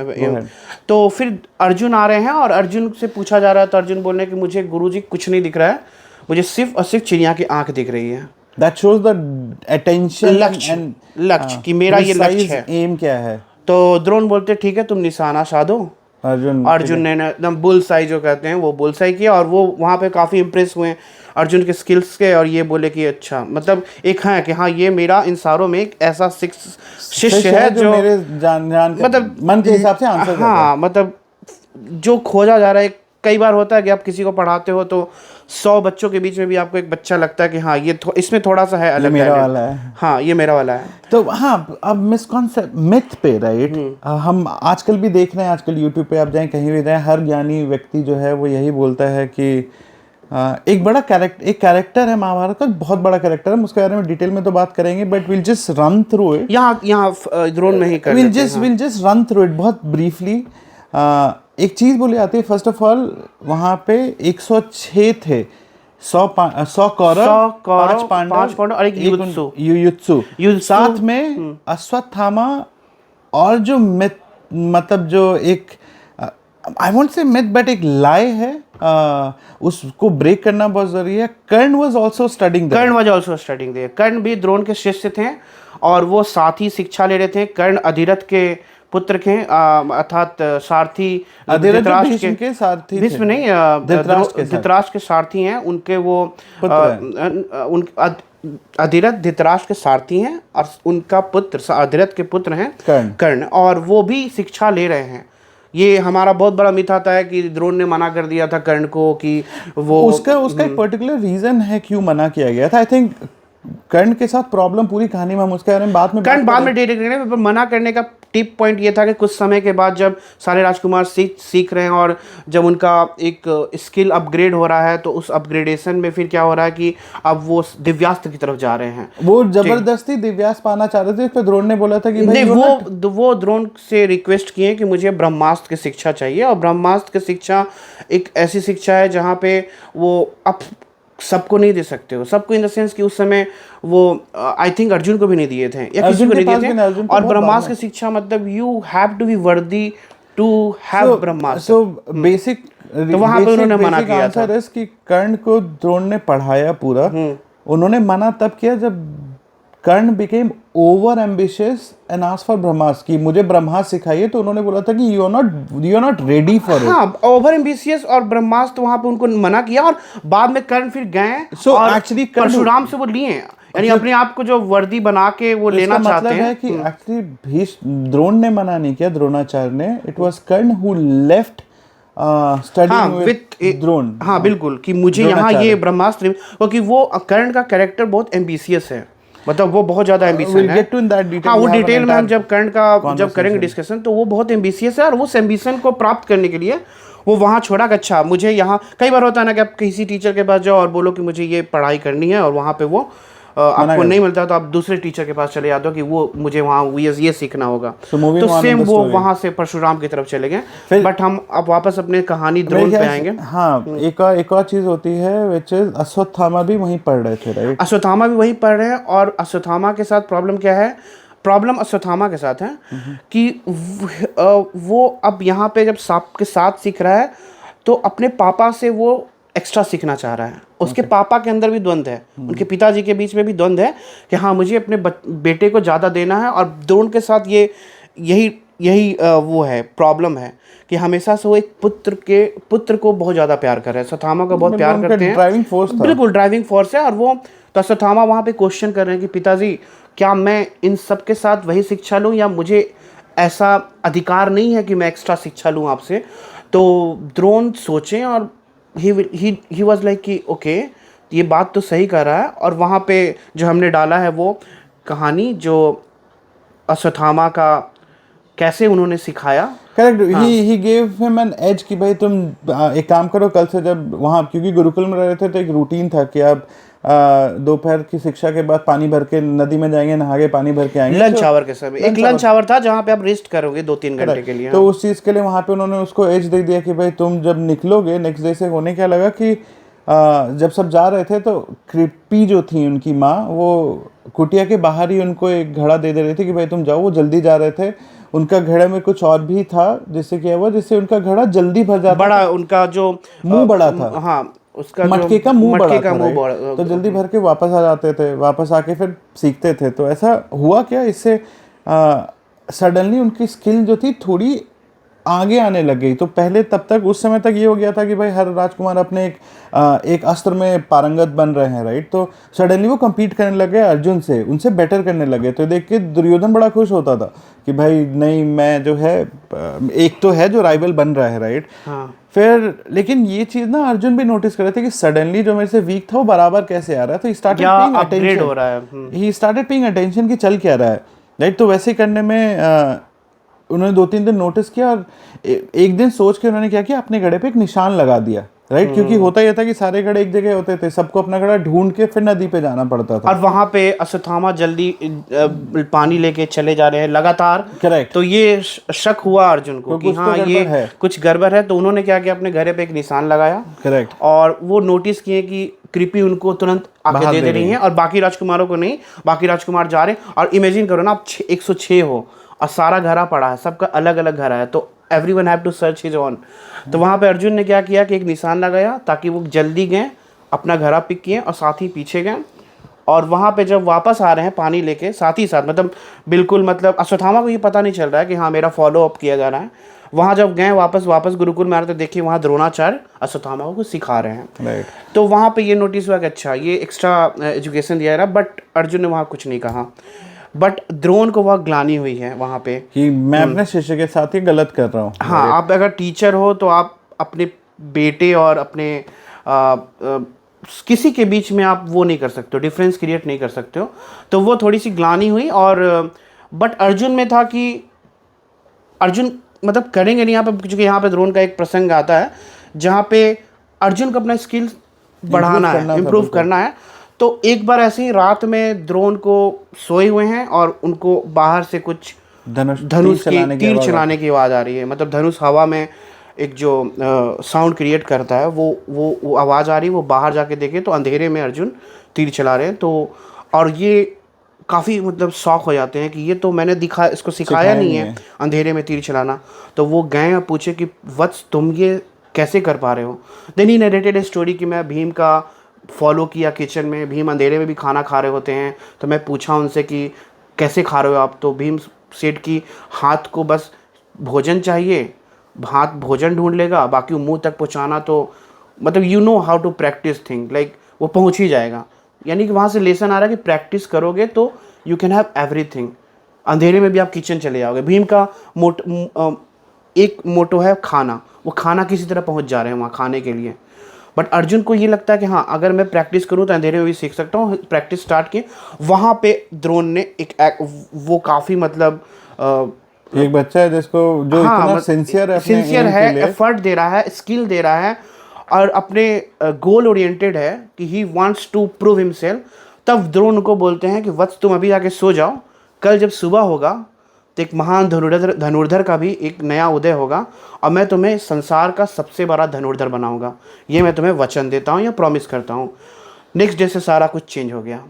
तो फिर अर्जुन आ रहे हैं और अर्जुन से पूछा जा रहा है, तो अर्जुन बोल रहे हैं कि मुझे गुरुजी कुछ नहीं दिख रहा है, मुझे सिर्फ और सिर्फ चिड़िया की आंख दिख रही है। That shows the attention, लक्ष्य कि मेरा ये लक्ष्य है, एम क्या है। तो द्रोण बोलते ठीक है तुम निशाना साधो। अर्जुन ने एकदम बुलसाई जो कहते हैं वो बुलसाई किया, और वो वहाँ पे काफ़ी इम्प्रेस हुए अर्जुन के स्किल्स के, और ये बोले कि अच्छा, मतलब एक है कि हाँ ये मेरा इन सारों में एक ऐसा शिष्य है जो मेरे जान मतलब मन के हिसाब से आंसर। हाँ, मतलब जो खोजा जा रहा है। कई बार होता है कि आप किसी को पढ़ाते हो तो 100 बच्चों के बीच में भी आपको एक बच्चा लगता है कि हाँ ये इसमें थोड़ा सा है अलग, मेरा वाला है, हाँ ये मेरा वाला है। तो हाँ, अब मिसकॉन्सेप्ट मिथ पे राइट, हम आजकल भी देख रहे हैं, आजकल यूट्यूब पे आप जाएं कहीं भी जाएं, हर ज्ञानी व्यक्ति जो है वो यही बोलता है कि एक कैरेक्टर है महाभारत का, बहुत बड़ा कैरेक्टर है, उसके बारे में डिटेल में तो बात करेंगे, but will just run through it. यहाँ द्रोण में he will just run through it बहुत ब्रीफली। एक चीज बोली जाती है, फर्स्ट ऑफ ऑल वहां पे 106 थे, 100 कौरव, 5 पांडव और एक युयुत्सु, साथ में अश्वत्थामा, और जो मिथ, मतलब जो एक I won't say myth but एक लाई है, उसको ब्रेक करना बहुत जरूरी है। कर्ण वाज आल्सो स्टडीइंग देयर। कर्ण भी द्रोण के शिष्य थे और वो साथ ही शिक्षा ले रहे थे। कर्ण अधिरथ के पुत्र के, अर्थात सारथी, धृतराष्ट्र के सारथी, भीष्म नहीं, धृतराष्ट्र के सारथी हैं उनके, वो अधिरथ धृतराष्ट्र के सारथी हैं और उनका पुत्र अधिरथ के पुत्र हैं कर्ण, और वो भी शिक्षा ले रहे हैं। ये हमारा बहुत बड़ा मिथ आता है कि द्रोण ने मना कर दिया था कर्ण को, कि वो उसका एक पर्टिकुलर रीजन है क्यों मना किया गया था। आई थिंक कर्ण के साथ प्रॉब्लम पूरी कहानी में हम उसके बारे में बाद में डिटेल मना करने का टिप पॉइंट ये था कि कुछ समय के बाद जब सारे राजकुमार सीख रहे हैं और जब उनका एक स्किल अपग्रेड हो रहा है, तो उस अपग्रेडेशन में फिर क्या हो रहा है कि अब वो दिव्यास्त्र की तरफ जा रहे हैं। वो जबरदस्ती दिव्यास्त्र पाना चाह रहे थे, इस पे द्रोण ने बोला था कि भाई वो द्रोण से रिक्वेस्ट किए कि मुझे ब्रह्मास्त्र की शिक्षा चाहिए, और ब्रह्मास्त्र की शिक्षा एक ऐसी शिक्षा है जहाँ पे वो अब सबको नहीं दे सकते हो, सबको इन द सेंस कि उस समय वो आई थिंक अर्जुन को भी नहीं दिए थे या किसी को नहीं दिए थे। और ब्रह्मास्त्र की शिक्षा मतलब you have to be worthy to have Brahmastra. So basic, तो वहां पे उन्होंने मना किया था हाँ, ओवर एम्बिशियस और ब्रह्मास्त्र वहां पे उनको मना किया, और बाद में कर्ण फिर गए और एक्चुअली परशुराम से वो लिए, यानी अपने आप को जो वर्दी बना के वो लेना चाहते हैं। है कि एक्चुअली द्रोण ने मना नहीं किया, द्रोणाचार्य ने, it was Karna who left studying with Drona. हाँ बिल्कुल, कि मुझे यहाँ ये ब्रह्मास्त्र, क्योंकि वो कर्ण का कैरेक्टर बहुत एम्बिशियस है, मतलब वो बहुत ज्यादा एम्बिशन है। हाँ, वो डिटेल में हम जब कर्ण का जब करेंगे डिस्कशन, तो वो बहुत एम्बिशियस है, और उस एम्बिशन को प्राप्त करने के लिए वो वहाँ छोड़ा कि अच्छा मुझे यहाँ, कई बार होता है ना कि आप किसी टीचर के पास जाओ और बोलो कि मुझे ये पढ़ाई करनी है, और वहाँ पे वो आपको नहीं मिलता, तो आप दूसरे टीचर के पास चले जाते हो कि वो मुझे वहाँ ये सीखना होगा। तो सेम वो वहाँ से परशुराम की तरफ चले गए। बट हम अब वापस अपने कहानी द्रोण पे आएंगे। हाँ, एक और चीज होती है व्हिच इज अश्वत्थामा भी वहीं पढ़ रहे थे, राइट? अश्वत्थामा भी वहीं पढ़ रहे हैं, और अश्वत्थामा के साथ प्रॉब्लम क्या है? प्रॉब्लम अश्वत्थामा के साथ है कि वो अब यहाँ पे जब सांप के साथ सीख रहा है, तो अपने पापा से वो एक्स्ट्रा सीखना चाह रहा है। उसके पापा के अंदर भी द्वंद्व है, उनके पिताजी के बीच में भी द्वंद्व है कि हाँ मुझे अपने बेटे को ज़्यादा देना है, और द्रोण के साथ यही यही वो है प्रॉब्लम है कि हमेशा से वो एक पुत्र को बहुत ज़्यादा प्यार कर रहे हैं, अश्वत्थामा का बहुत प्यार करते हैं, ड्राइविंग फोर्स था, बिल्कुल ड्राइविंग फोर्स है। और वो तो अश्वत्थामा वहाँ पे क्वेश्चन कर रहे हैं कि पिताजी क्या मैं इन सब के साथ वही शिक्षा लूँ, या मुझे ऐसा अधिकार नहीं है कि मैं एक्स्ट्रा शिक्षा लूँ आपसे। तो द्रोण सोचें और ही वाज लाइक कि ओके ये बात तो सही कर रहा है। और वहाँ पे जो हमने डाला है वो कहानी जो अश्वत्थामा का कैसे उन्होंने सिखाया। Correct, he gave him an edge कि भाई तुम एक काम करो, कल से जब वहाँ, क्योंकि गुरुकुल में रह रहे थे तो एक रूटीन था कि आप दोपहर की शिक्षा के बाद पानी भर के नदी में जाएंगे, नहा के पानी भर के आएंगे, लंच आवर के समय एक लंच आवर था जहाँ पे आप रेस्ट करोगे 2-3 घंटे के लिए। तो उस चीज़ के लिए वहाँ पे उन्होंने उसको एज दे दिया कि भाई तुम जब निकलोगे नेक्स्ट डे से, होने क्या लगा कि जब सब जा रहे थे तो कृपी जो थी उनकी माँ, वो कुटिया के बाहर ही उनको एक घड़ा दे रही थी कि भाई तुम जाओ। वो जल्दी जा रहे थे, उनका घड़े में कुछ और भी था जिससे क्या हुआ, जिससे उनका घड़ा जल्दी भर जाता, बड़ा उनका जो मुंह बड़ा था, हाँ उसका मटके का मुंह बड़ा था, बड़ा, तो जल्दी भर के वापस आ जाते थे, वापस आके फिर सीखते थे। तो ऐसा हुआ क्या, इससे सडनली उनकी स्किल जो थी थोड़ी आगे आने लग गई। तो पहले तब तक उस समय तक ये हो गया था कि भाई हर राजकुमार अपने एक अस्त्र में पारंगत बन रहे हैं, राइट। तो सडनली वो compete करने लगे अर्जुन से, उनसे बेटर करने लगे। तो देख के दुर्योधन बड़ा खुश होता था कि भाई नहीं, मैं जो है एक तो है जो राइवल बन रहा है, राइट। हाँ। फिर लेकिन ये चीज ना अर्जुन भी नोटिस कर रहे थे कि सडनली जो मेरे से वीक था वो बराबर कैसे आ रहा है। तो ही स्टार्टेड पेइंग अटेंशन कि चल क्या रहा है, राइट। तो वैसे करने में उन्होंने 2-3 दिन नोटिस किया और एक दिन सोच के उन्होंने क्या किया, अपने घड़े पे एक निशान लगा दिया, राइट। क्योंकि होता यह था कि सारे घड़े एक जगह होते थे, सबको अपना घड़ा ढूंढ के फिर नदी पे जाना पड़ता था। और वहां पे अश्वत्थामा जल्दी पानी लेके चले जा रहे हैं लगातार, करेक्ट। तो ये शक हुआ अर्जुन को कि हाँ ये कुछ गड़बड़ है। तो उन्होंने क्या किया, अपने घड़े पे एक निशान लगाया, करेक्ट। और वो नोटिस किए कि कृपी उनको तुरंत आके दे रही है और बाकी राजकुमारों को नहीं। बाकी राजकुमार जा रहे हैं और इमेजिन करो ना, आप 106 हो और सारा घड़ा पड़ा है, सबका अलग अलग घड़ा है, तो everyone have to search his own. तो वहाँ पे अर्जुन ने क्या किया कि एक निशान लगाया ताकि वो जल्दी गए, अपना घड़ा पिक किए और साथ ही पीछे गए। और वहाँ पे जब वापस आ रहे हैं पानी लेके, साथ ही साथ मतलब बिल्कुल मतलब अश्वत्थामा को ये पता नहीं चल रहा है कि हाँ मेरा फॉलो अप किया जा रहा है। वहाँ जब गए वापस गुरुकुल में आ रहे थे, देखिए वहाँ द्रोणाचार्य अश्वत्थामा को सिखा रहे हैं। तो वहाँ पे ये नोटिस हुआ कि अच्छा ये एक्स्ट्रा एजुकेशन दिया जा रहा है, बट अर्जुन ने वहाँ कुछ नहीं कहा। बट द्रोण को वह ग्लानि हुई है वहाँ पे कि मैं अपने शिष्य के साथ ही गलत कर रहा हूँ। हाँ, आप अगर टीचर हो तो आप अपने बेटे और अपने किसी के बीच में आप वो नहीं कर सकते हो, डिफरेंस क्रिएट नहीं कर सकते हो। तो वो थोड़ी सी ग्लानि हुई। और बट अर्जुन में था कि अर्जुन मतलब करेंगे नहीं यहाँ पे, क्योंकि यहाँ पे द्रोण का एक प्रसंग आता है जहाँ पे अर्जुन को अपना स्किल बढ़ाना है, इम्प्रूव करना है। तो एक बार ऐसे ही रात में द्रोण को सोए हुए हैं और उनको बाहर से कुछ धनुष की तीर चलाने की आवाज़ आ रही है। मतलब धनुष हवा में एक जो साउंड क्रिएट करता है वो आवाज़ आ रही है। वो बाहर जाके देखे तो अंधेरे में अर्जुन तीर चला रहे हैं। तो और ये काफ़ी मतलब शॉक हो जाते हैं कि ये तो मैंने इसको सिखाया नहीं है अंधेरे में तीर चलाना। तो वो गए और पूछे कि वत्स तुम ये कैसे कर पा रहे हो। Then he narrated a story कि मैं भीम का फॉलो किया किचन में, भीम अंधेरे में भी खाना खा रहे होते हैं, तो मैं पूछा उनसे कि कैसे खा रहे हो आप। तो भीम सेठ की हाथ को बस भोजन चाहिए, हाथ भोजन ढूंढ लेगा, बाकी मुंह तक पहुंचाना तो मतलब you know how to practice thing, like वो पहुंच ही जाएगा। यानी कि वहाँ से लेसन आ रहा है कि प्रैक्टिस करोगे तो यू कैन हैव एवरीथिंग। अंधेरे में भी आप किचन चले जाओगे। भीम का एक मोटो है खाना, वो खाना किसी तरह पहुँच जा रहे हैं वहाँ खाने के लिए। बट अर्जुन को ये लगता है कि हाँ अगर मैं प्रैक्टिस करूँ तो अंधेरे में भी सीख सकता हूँ। प्रैक्टिस स्टार्ट की। वहाँ पे द्रोण ने वो काफ़ी मतलब एक बच्चा है जिसको जो इतना सिंसियर है, एफर्ट दे रहा है, स्किल दे रहा है और अपने गोल ओरिएंटेड है कि he wants to prove himself. तब द्रोण को बोलते हैं कि वत्स तुम अभी जाके सो जाओ, कल जब सुबह होगा तो एक महान धनुर्धर का भी एक नया उदय होगा और मैं तुम्हें संसार का सबसे बड़ा धनुर्धर बनाऊंगा, ये मैं तुम्हें वचन देता हूँ या प्रॉमिस करता हूँ। नेक्स्ट डे से सारा कुछ चेंज हो गया।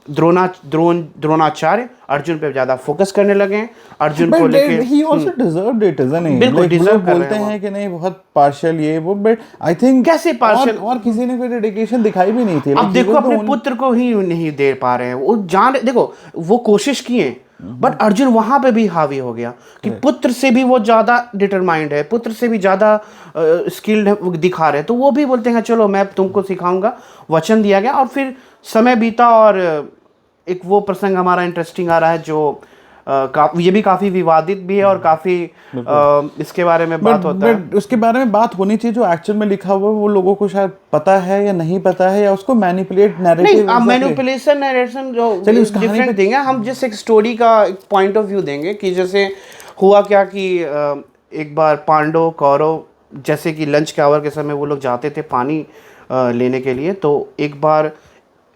द्रोणाचार्य अर्जुन पे ज्यादा फोकस करने लगे। अर्जुन को लेके he also deserved it, isn't he? बिल्कुल डिजर्व कर बोलते हैं कि नहीं बहुत पार्शियल ये वो, बट आई थिंक कैसे पार्शियल और किसी ने कोई डेडिकेशन दिखाई भी नहीं थी। अब देखो अपने पुत्र को ही नहीं दे पा रहे हैं वो जान। देखो वो कोशिश किए बट अर्जुन वहां पे भी हावी हो गया कि पुत्र से भी वो ज्यादा डिटरमाइंड है, पुत्र से भी ज्यादा स्किल्ड दिखा रहे हैं, तो वो भी बोलते हैं चलो मैं तुमको सिखाऊंगा। वचन दिया गया और फिर समय बीता और एक वो प्रसंग हमारा इंटरेस्टिंग आ रहा है जो ये भी काफी विवादित भी है और काफी इसके बारे में बात होता है। उसके बारे में बात होनी चाहिए जो एक्चुअल में लिखा हुआ है, वो लोगों को शायद पता है या नहीं पता है, या उसको मैनिपुलेट नैरेटिव नहीं, मैनिपुलेशन नरेशन जो डिफरेंट थिंग है। हम जिस एक स्टोरी का पॉइंट ऑफ व्यू देंगे कि जैसे हुआ क्या कि एक बार पांडव कौरव जैसे कि लंच के आवर के समय वो लोग जाते थे पानी लेने के लिए, तो एक बार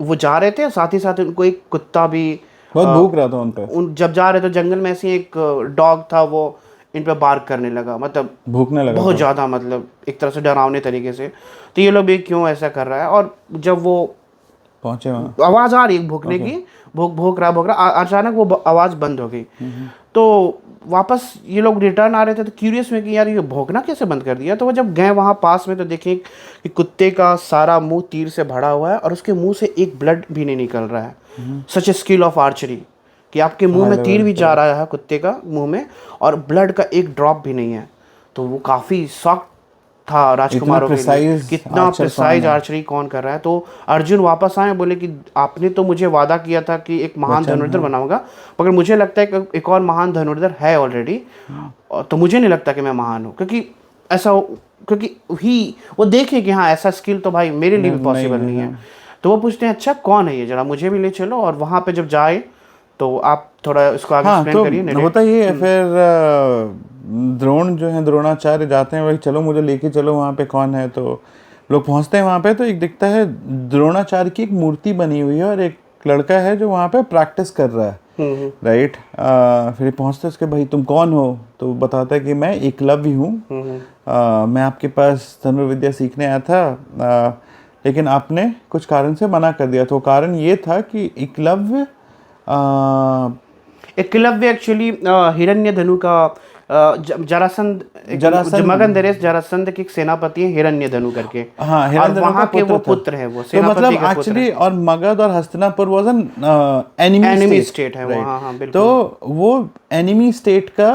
वो जा रहे थे, साथ ही साथ उनको एक कुत्ता भी बहुत भूख रहा था उन पे। जब जा रहे थे जंगल में ऐसे एक डॉग था, वो इन पे बार्क करने लगा, मतलब भूखने लगा बहुत ज़्यादा, मतलब एक तरह से डरावने तरीके से। तो ये लोग भी क्यों ऐसा कर रहा है, और जब वो पहुंचे वहाँ आवाज़ आ रही भूखने की, भूख रहा, अचानक वो आवाज़ बंद हो गई। तो वापस ये लोग रिटर्न आ रहे थे, तो क्यूरियस में कि यार ये भौंकना कैसे बंद कर दिया। तो वो जब गए वहाँ पास में तो देखें कि कुत्ते का सारा मुंह तीर से भरा हुआ है और उसके मुंह से एक ब्लड भी नहीं निकल रहा है। सच ए स्किल ऑफ आर्चरी कि आपके मुंह में तीर भी जा रहा है कुत्ते का मुंह में और ब्लड का एक ड्रॉप भी नहीं है। तो वो काफ़ी शॉक था राजकुमारों के लिए, कितना प्रिसाइज आर्चरी कौन कर रहा है। तो अर्जुन वापस आए, बोले कि आपने तो मुझे वादा किया था कि एक महान धनुर्धर बनाऊंगा, मगर मुझे लगता है कि एक और महान धनुर्धर है ऑलरेडी, तो मुझे नहीं लगता कि मैं महान हूँ, क्योंकि ऐसा क्योंकि वो देखे कि हाँ ऐसा स्किल तो भाई मेरे लिए भी पॉसिबल नहीं है। तो वो पूछते हैं अच्छा कौन है ये, जरा मुझे भी ले चलो। और वहाँ पे जब जाए तो आप थोड़ा इसको आगे एक्सप्लेन करिए। होता ये है फिर द्रोण जो है, द्रोणाचार्य जाते हैं, भाई चलो मुझे लेके चलो वहाँ पे कौन है। तो लोग पहुँचते हैं वहाँ पे, तो एक दिखता है द्रोणाचार्य की एक मूर्ति बनी हुई है और एक लड़का है जो वहाँ पे प्रैक्टिस कर रहा है, राइट। फिर पहुँचते उसके, भाई तुम कौन हो? तो बताता है कि मैं एकलव्य हूँ, मैं आपके पास धनुर्विद्या सीखने आया था, लेकिन आपने कुछ कारण से मना कर दिया। तो कारण ये था कि एकलव्य एक्चुअली हिरण्यधनु का जरासंध जरासंध की एक सेनापति है हिरण्यधनु करके। हाँ, हिरण्यधनु वहाँ के वो पुत्र है, वो तो मतलब एक्चुअली, और मगध और Hastinapur was an enemy state है वो। हाँ, बिल्कुल। तो वो एनिमी स्टेट का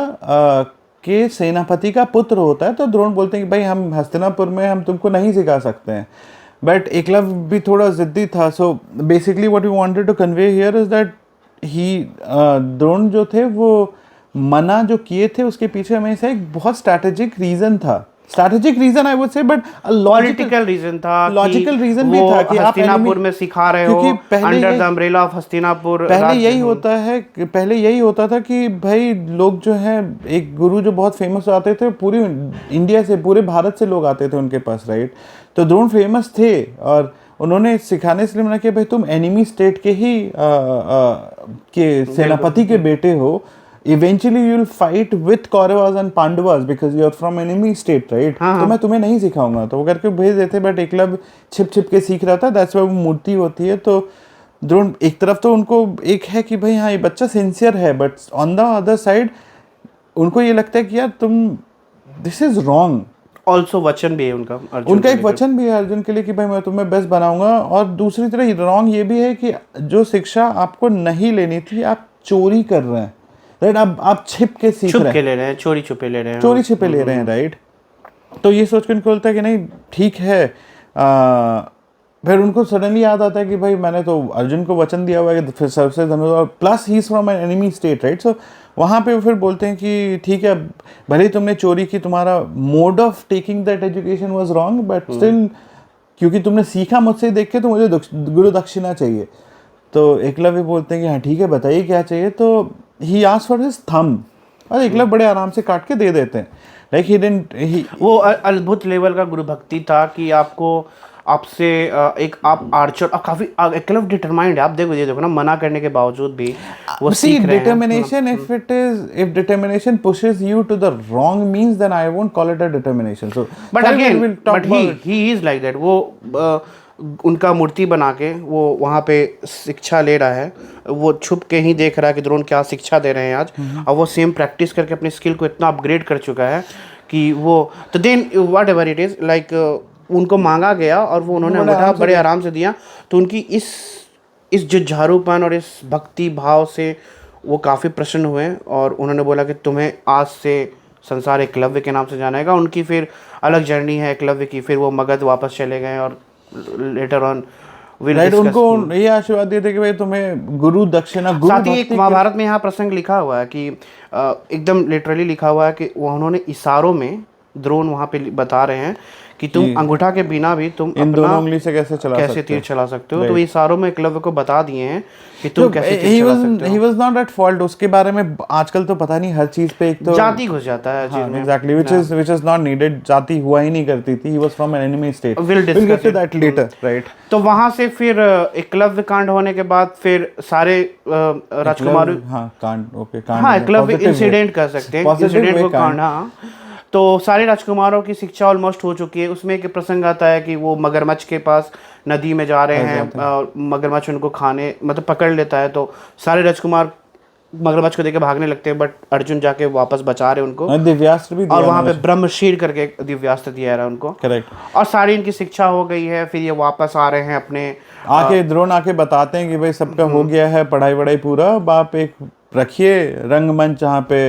के सेनापति का पुत्र होता है। तो द्रोण बोलते हैं कि भाई हम हस्तिनापुर में हम तुमको नहीं सिखा सकते हैं, बट एकलव्य भी थोड़ा जिद्दी था। So basically what we wanted to convey here is that he Drona जो थे वो मना जो किए थे उसके पीछे हमें से एक बहुत स्ट्रैटेजिक रीजन था, strategic reason I would say, but political reason था, लॉजिकल रीजन भी था कि आप हस्तिनापुर में सिखा रहे हो, under the umbrella of Hastinapur. पहले यही होता था कि भाई लोग जो है, एक गुरु जो बहुत फेमस आते थे, पूरी इंडिया से, पूरे भारत से लोग आते थे उनके पास, राइट। तो द्रोण फेमस थे और उन्होंने सिखाने से मना किया, भाई तुम एनिमी स्टेट के ही के सेनापति के बेटे हो, eventually you will fight with Kauravas and Pandavas because you are from enemy state, right? तो मैं तुम्हें नहीं सिखाऊंगा। तो वो करके भेज देते, बट एकलव्य छिप छिप के सीख रहा था, दैट्स व्हाई वो मूर्ति होती है। तो द्रोण एक तरफ तो उनको एक है कि भाई हाँ ये बच्चा सिंसियर है, but on the other side उनको ये लगता है कि यार तुम दिस इज रॉन्ग। ऑल्सो वचन भी है उनका एक वचन भी है अर्जुन के लिए कि भाई मैं तुम्हें बेस्ट बनाऊंगा। और दूसरी तरह रॉन्ग ये भी है कि जो शिक्षा आपको नहीं लेनी थी आप चोरी कर रहे हैं, राइट। आप छिप के सीख रहे हैं, चोरी छुपे ले रहे हैं, राइट। तो ये सोच के उनको बोलता है कि नहीं ठीक है। फिर उनको सडनली याद आता है कि भाई मैंने तो अर्जुन को वचन दिया हुआ है कि फिर सबसे धनुष, और plus he is from an enemy state, right. So वहाँ पे फिर बोलते हैं कि ठीक है भले ही तुमने चोरी की, तुम्हारा mode of taking that education was wrong, but still क्योंकि तुमने सीखा मुझसे देख के, तो मुझे गुरु दक्षिणा चाहिए। तो एकलव्य बोलते हैं कि हाँ ठीक है बताइए क्या चाहिए। तो he asked for his thumb, और एकलव्य बड़े आराम से काट के दे देते हैं। लाइक ही डिडंट, वो अद्भुत लेवल का गुरु भक्ति था कि आपसे एक आप आर्चर, और काफी एकलव्य डिटरमाइंड है। आप देखो ना, मना करने के बावजूद भी वो सीख रहे हैं। Determination, if determination pushes you to the wrong means, then I won't call it a determination. So but again, but he is like that. वो उनका मूर्ति बना के वो वहाँ पे शिक्षा ले रहा है, वो छुप के ही देख रहा है कि द्रोण क्या शिक्षा दे रहे हैं आज, और वो सेम प्रैक्टिस करके अपने स्किल को इतना अपग्रेड कर चुका है कि वो, तो then whatever it is, like उनको मांगा गया और वो उन्होंने बड़े आराम से दिया। तो उनकी इस जुझारूपन और इस भक्ति भाव से वो काफ़ी प्रसन्न हुए और उन्होंने बोला कि तुम्हें आज से संसार एकलव्य के नाम से जानेगा। उनकी फिर अलग जर्नी है एकलव्य की, फिर वो मगध वापस चले गए और लेटर ऑन राइट उनको ये आशीर्वाद दिए थे कि भाई तुम्हें गुरु दक्षिणा गुरु साथ ही एक महाभारत में यहाँ प्रसंग लिखा हुआ है कि एकदम लिटरली लिखा हुआ है कि वो उन्होंने इशारों में द्रोण वहाँ पे बता रहे हैं कि तुम अंगूठा के बिना भी तुम इन दोनों उंगली से कैसे तीर चला सकते हो। तो इशारों में एकलव्य को बता दिए हैं कि तुम कैसे तीर चला सकते हो। he was not at fault। उसके बारे में आजकल तो पता नहीं हर चीज पे एक तो जाति घुस जाता है चीज में। Exactly, which is not needed। जाति हुआ ही नहीं करती थी। He was from an enemy state। We'll get to that later, right? तो वहां से फिर एकलव्य कांड होने के बाद फिर सारे राजकुमार हाँ एकलव्य इंसिडेंट कर सकते हैं, इंसिडेंट वो कांड। हाँ तो सारे राजकुमारों की शिक्षा ऑलमोस्ट हो चुकी है। उसमें एक प्रसंग आता है कि वो मगरमच्छ के पास नदी में जा रहे हैं और मगरमच्छ उनको खाने मतलब पकड़ लेता है, तो सारे राजकुमार मगरमच्छ को देख के भागने लगते हैं, बट अर्जुन जाके वापस बचा रहे उनको। दिव्यास्त्र भी दिया और वहाँ पे ब्रह्मशीर करके दिव्यास्त्र दिया रहा उनको। करेक्ट। और सारी इनकी शिक्षा हो गई है। फिर ये वापस आ रहे हैं अपने आके द्रोण आके बताते हैं कि भाई सबका हो गया है पढ़ाई वढ़ाई पूरा, अब आप एक रखिए रंगमंच जहाँ पे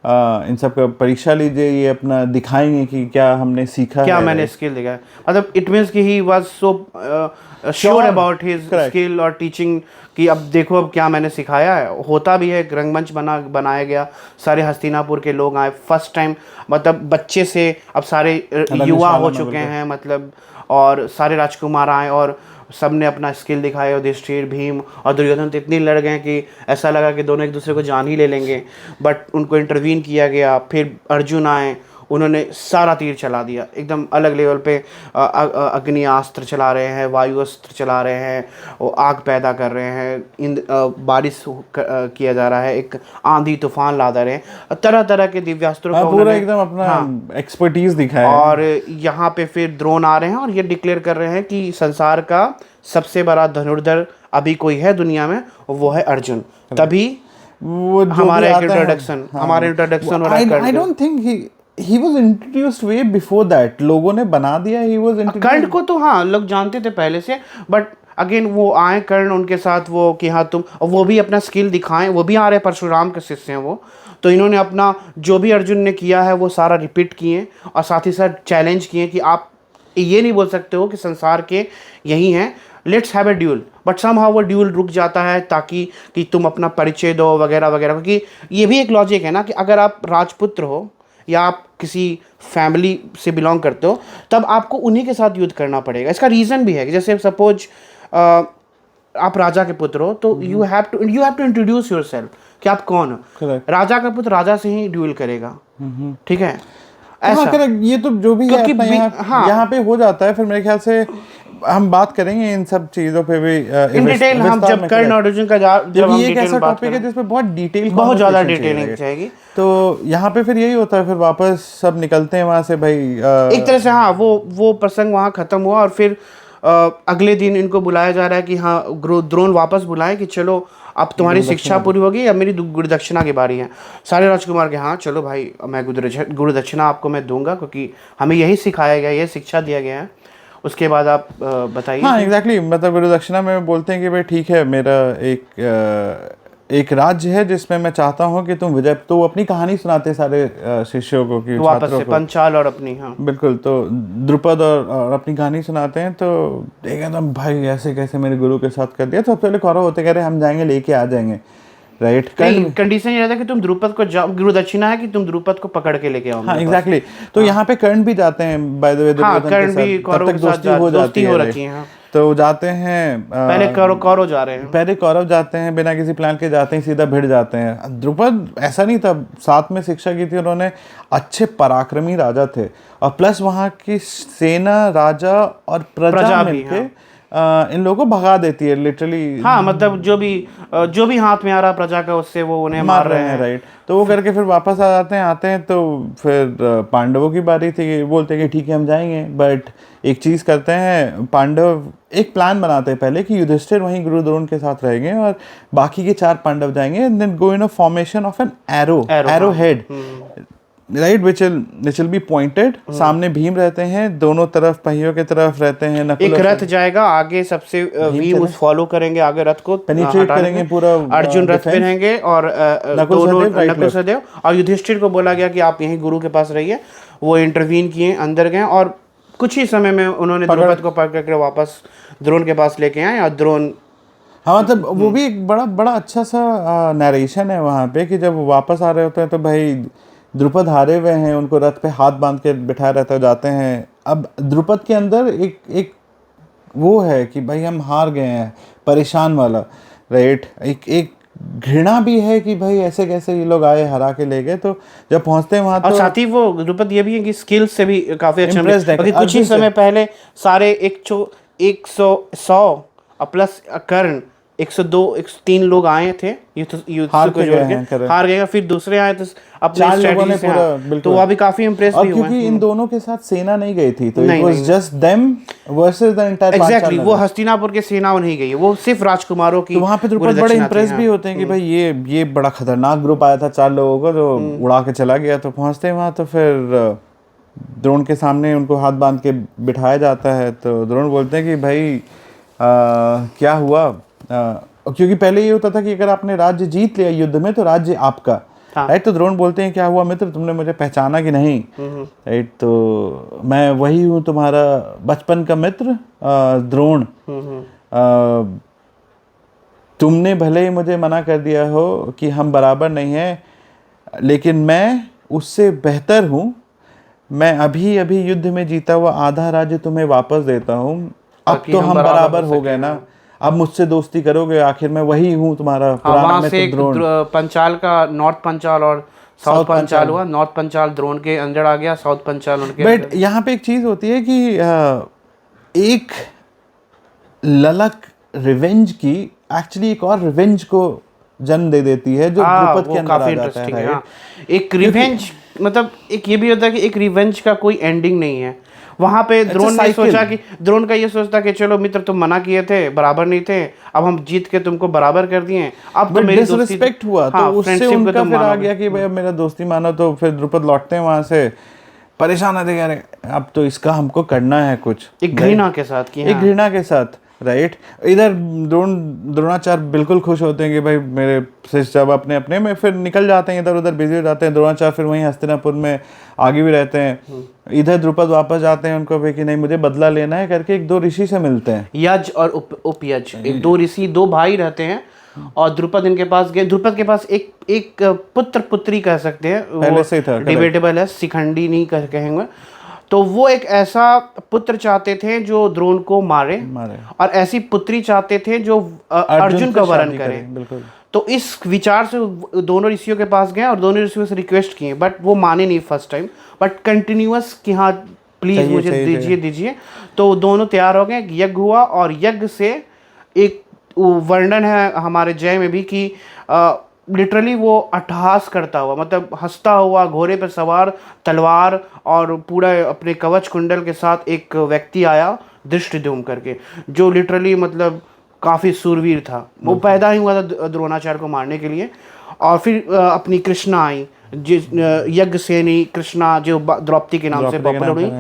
इन सब का परीक्षा लीजिए, ये अपना दिखाएंगे कि क्या हमने सीखा क्या है, मैंने स्किल दिखाया। मतलब इट मीन्स कि he was so sure about his skill और टीचिंग कि अब देखो अब क्या मैंने सिखाया है। होता भी है, एक रंगमंच बनाया गया, सारे हस्तिनापुर के लोग आए फर्स्ट टाइम, मतलब बच्चे से अब सारे युवा हो चुके हैं मतलब, और सारे राजकुमार आए और सब ने अपना स्किल दिखाया। युधिष्ठिर, भीम और दुर्योधन तो इतनी लड़ गए कि ऐसा लगा कि दोनों एक दूसरे को जान ही ले लेंगे, बट उनको इंटरवीन किया गया। फिर अर्जुन आए, उन्होंने सारा तीर चला दिया एकदम अलग लेवल पे। अग्नि अस्त्र चला रहे हैं, वायु अस्त्र चला रहे हैं, वो आग पैदा कर रहे हैं, बारिश किया जा रहा है, एक आंधी तूफान ला रहे हैं, तरह तरह के दिव्यास्त्रों का पूरा एकदम अपना एक्सपर्टीज दिखाया। और यहाँ पे फिर द्रोण आ रहे हैं और ये डिक्लेयर कर रहे हैं कि संसार का सबसे बड़ा धनुर्धर अभी कोई है दुनिया में, वो है अर्जुन। तभी वो हमारा इंट्रोडक्शन हो रहा है। I don't think he was introduced way before that। लोगों ने बना दिया, he was introduced। कर्ण को तो हाँ लोग जानते थे पहले से, बट अगेन वो आए कर्ण उनके साथ, वो कि हाँ तुम, वो भी अपना स्किल दिखाएं। वो भी आ रहे परशुराम के शिष्य हैं वो, तो इन्होंने अपना जो भी अर्जुन ने किया है वो सारा रिपीट किए और साथ ही साथ चैलेंज किए कि आप ये नहीं बोल सकते हो कि संसार के यही हैं, let's have a dual. But somehow वो ड्यूल रुक जाता है ताकि कि तुम अपना परिचय दो वगैरह वगैरह, क्योंकि ये भी एक लॉजिक है ना कि अगर आप राजपुत्र हो या आप किसी फैमिली से बिलोंग करते हो तब आपको उन्हीं के साथ युद्ध करना पड़ेगा। इसका रीज़न भी है कि जैसे सपोज आप राजा के पुत्र हो तो you have to introduce yourself कि आप कौन हो। राजा का पुत्र राजा से ही ड्यूल करेगा, ठीक है ऐसा। ये तो जो भी है यहाँ पे हो जाता है। फिर मेरे ख्याल से हम बात करेंगे इन सब चीजों पे भी इन डिटेल। हम जब कर्ण और अर्जुन का जब हम ये एक ऐसा टॉपिक है जिसमें बहुत ज़्यादा डिटेलिंग चाहिए, तो यहाँ पे फिर यही होता है। फिर वापस सब निकलते हैं वहाँ से भाई एक तरह से। हाँ वो प्रसंग वहाँ खत्म हुआ और फिर अगले दिन इनको बुलाया जा रहा है कि हाँ द्रोण वापस बुलाए कि चलो अब तुम्हारी शिक्षा पूरी होगी, अब मेरी गुरु दक्षिणा की बारी है। सारे राजकुमार के हाँ चलो भाई मैं गुरु दक्षिणा आपको मैं दूंगा, क्योंकि हमें यही सिखाया गया, यही शिक्षा दिया गया है। उसके बाद आप बताइए। हाँ एग्जैक्टली मतलब गुरु दक्षिणा में बोलते हैं कि भाई ठीक है, मेरा एक राज्य है जिसमें मैं चाहता हूँ कि तुम विजय, तो अपनी कहानी सुनाते सारे शिष्यों को कि वापस से पंचाल और अपनी। हाँ बिल्कुल, तो द्रुपद और अपनी कहानी सुनाते हैं। तो एकदम भाई ऐसे कैसे मेरे गुरु के साथ कर दिया। तो सबसे पहले कौरव होते कह रहे हम जाएंगे लेके आ जाएंगे, राइट। कंडीशन ये रहता है कि तुम द्रुपद को गुरु दक्षिणा है कि तुम द्रुपद को पकड़ के लेके आओ। हाँ एग्जैक्टली। तो यहाँ पे कर्ण भी जाते हैं बाय द वे, कर्ण भी कौरव के साथ दोस्ती हो रखी है। तो जाते हैं पहले कौरव जा रहे हैं, पहले कौरव जाते हैं बिना किसी प्लान के, जाते हैं सीधा भिड़ जाते हैं। द्रुपद ऐसा नहीं था, साथ में शिक्षा की थी उन्होंने, अच्छे पराक्रमी राजा थे और प्लस वहाँ की सेना, राजा और प्रजा मिलके इन लोगों को भगा देती है लिटरली। हाँ मतलब जो भी हाथ में आ रहा प्रजा का उससे वो उन्हें मार रहे हैं, राइट। तो वो करके फिर वापस आ जाते हैं। आते हैं तो फिर पांडवों की बारी थी, बोलते हैं कि ठीक है हम जाएंगे, बट एक चीज़ करते हैं पांडव, एक प्लान बनाते हैं पहले कि युधिष्ठिर वहीं गुरु द्रोण के साथ रहेंगे और बाकी के 4 पांडव जाएंगे, and then go in a formation of an arrow head. Right, which will be pointed, सामने भीम रहते हैं, दोनों तरफ पहियों के तरफ रहते हैं नकुल। एक रथ जाएगा आगे, सबसे भीम उस फॉलो करेंगे आगे रथ को, पेनिट्रेट करेंगे पूरा, अर्जुन रथ पे रहेंगे और नकुल सहदेव और युधिष्ठिर को बोला गया कि आप यहीं गुरु के पास रहिए। वो इंटरवीन किए, अंदर गए और कुछ ही समय में उन्होंने द्रौपद को पकड़ कर वापस द्रोण के पास लेके आए और द्रोण, हाँ मतलब वो भी एक बड़ा अच्छा सा नरेशन है वहाँ पे कि जब वापस आ रहे होते हैं तो भाई द्रुपद हारे हुए हैं, उनको रथ पे हाथ बांध के बिठाए रहते जाते हैं। अब द्रुपद के अंदर एक वो है कि भाई हम हार गए हैं, परेशान वाला, राइट। एक घृणा भी है कि भाई ऐसे कैसे ये लोग आए, हरा के ले गए। तो जब पहुंचते हैं वहां तो, और साथ ही वो द्रुपद ये भी है कि स्किल्स से भी काफी अच्छा है। कुछ ही समय पहले सारे 100 प्लस कर्ण 102 103 लोग आए थे युद्ध को जोड़ के, हार गए। फिर दूसरे आए तो अपने स्ट्रेटजी से, तो वो भी काफी इंप्रेस भी हुए। क्योंकि इन दोनों के साथ सेना नहीं गई थी, तो it was just them versus the entire Panchal. Exactly, वो हस्तिनापुर के सेना नहीं गई है, वो सिर्फ राजकुमारों की। तो वहां पे द्रुपद बड़े इंप्रेस भी होते हैं कि भाई ये बड़ा खतरनाक ग्रुप आया था 4 लोगों को, जो उड़ा के चला गया। तो पहुंचते हैं वहां तो फिर द्रोण के सामने उनको हाथ बांध के बिठाया जाता है। तो द्रोण बोलते हैं कि भाई क्या हुआ, क्योंकि पहले ये होता था कि अगर आपने राज्य जीत लिया युद्ध में तो राज्य आपका, राइट। तो द्रोण बोलते हैं क्या हुआ मित्र, तुमने मुझे पहचाना कि नहीं, राइट। तो मैं वही हूँ तुम्हारा बचपन का मित्र द्रोण। तुमने भले ही मुझे मना कर दिया हो कि हम बराबर नहीं हैं, लेकिन मैं उससे बेहतर हूँ। मैं अभी अभी युद्ध में जीता हुआ आधा राज्य तुम्हें वापस देता हूँ। अब तो हम बराबर हो गए ना, अब मुझसे दोस्ती करोगे, आखिर मैं वही हूँ तुम्हारा पुराना मित्र द्रोण। पंचाल का नॉर्थ पंचाल और साउथ पंचाल हुआ, नॉर्थ पंचाल द्रोण के अंदर आ गया, साउथ पंचाल उनके। बट यहाँ पे एक चीज होती है कि एक ललक रिवेंज की एक्चुअली एक और रिवेंज को जन्म दे देती है, जो द्रुपद के अंदर आ जाता है। एक रिवेंज मतलब एक ये भी होता है कि एक रिवेंज का कोई एंडिंग नहीं है। वहां पे द्रोण ने सोचा कि द्रोण का ये सोचता कि चलो मित्र तुम मना किए थे, बराबर नहीं थे, अब हम जीत के तुमको बराबर कर दिए, अब तो मेरी डिसरिस्पेक्ट हुआ। तो उससे उनका फिर आ गया कि भाई अब मेरा दोस्ती मानो। तो फिर द्रुपद लौटते हैं वहां से परेशान आते, यार अब तो इसका हमको करना है कुछ, एक घृणा के साथ, एक घृणा के साथ, राइट। इधर द्रोणाचार्य बिल्कुल खुश होते हैं कि भाई मेरे शिष्य जब अपने अपने में फिर निकल जाते हैं, इधर उधर बिजी हो जाते हैं। द्रोणाचार्य फिर वहीं हस्तिनापुर में आगे भी रहते हैं। इधर द्रुपद वापस जाते हैं उनको भी कि नहीं मुझे बदला लेना है करके, एक 2 ऋषि से मिलते हैं, यज और उपयज, 2 ऋषि 2 भाई रहते हैं। और द्रुपद इनके पास गए। द्रुपद के पास एक पुत्र पुत्री कह सकते हैं, पहले से था, डिबेटेबल है, शिखंडी नहीं कहेंगे। तो वो एक ऐसा पुत्र चाहते थे जो द्रोण को मारे और ऐसी पुत्री चाहते थे जो अर्जुन का वरण करे। बिल्कुल। तो इस विचार से दोनों ऋषियों के पास गए और दोनों ऋषियों से रिक्वेस्ट किए, बट वो माने नहीं फर्स्ट टाइम, बट कंटिन्यूअस कि हाँ प्लीज मुझे दीजिए। तो दोनों तैयार हो गए, यज्ञ हुआ और यज्ञ से एक वर्णन है हमारे जय में भी कि लिटरली वो अट्टहास करता हुआ, मतलब हंसता हुआ, घोड़े पर सवार, तलवार और पूरा अपने कवच कुंडल के साथ एक व्यक्ति आया दृष्टिद्युम्न करके, जो लिटरली मतलब काफ़ी सूरवीर था। वो पैदा ही हुआ था द्रोणाचार्य को मारने के लिए। और फिर अपनी कृष्णा आई, जिस यज्ञ सेनी कृष्णा जो द्रौपदी के नाम से पॉपुलर हुई।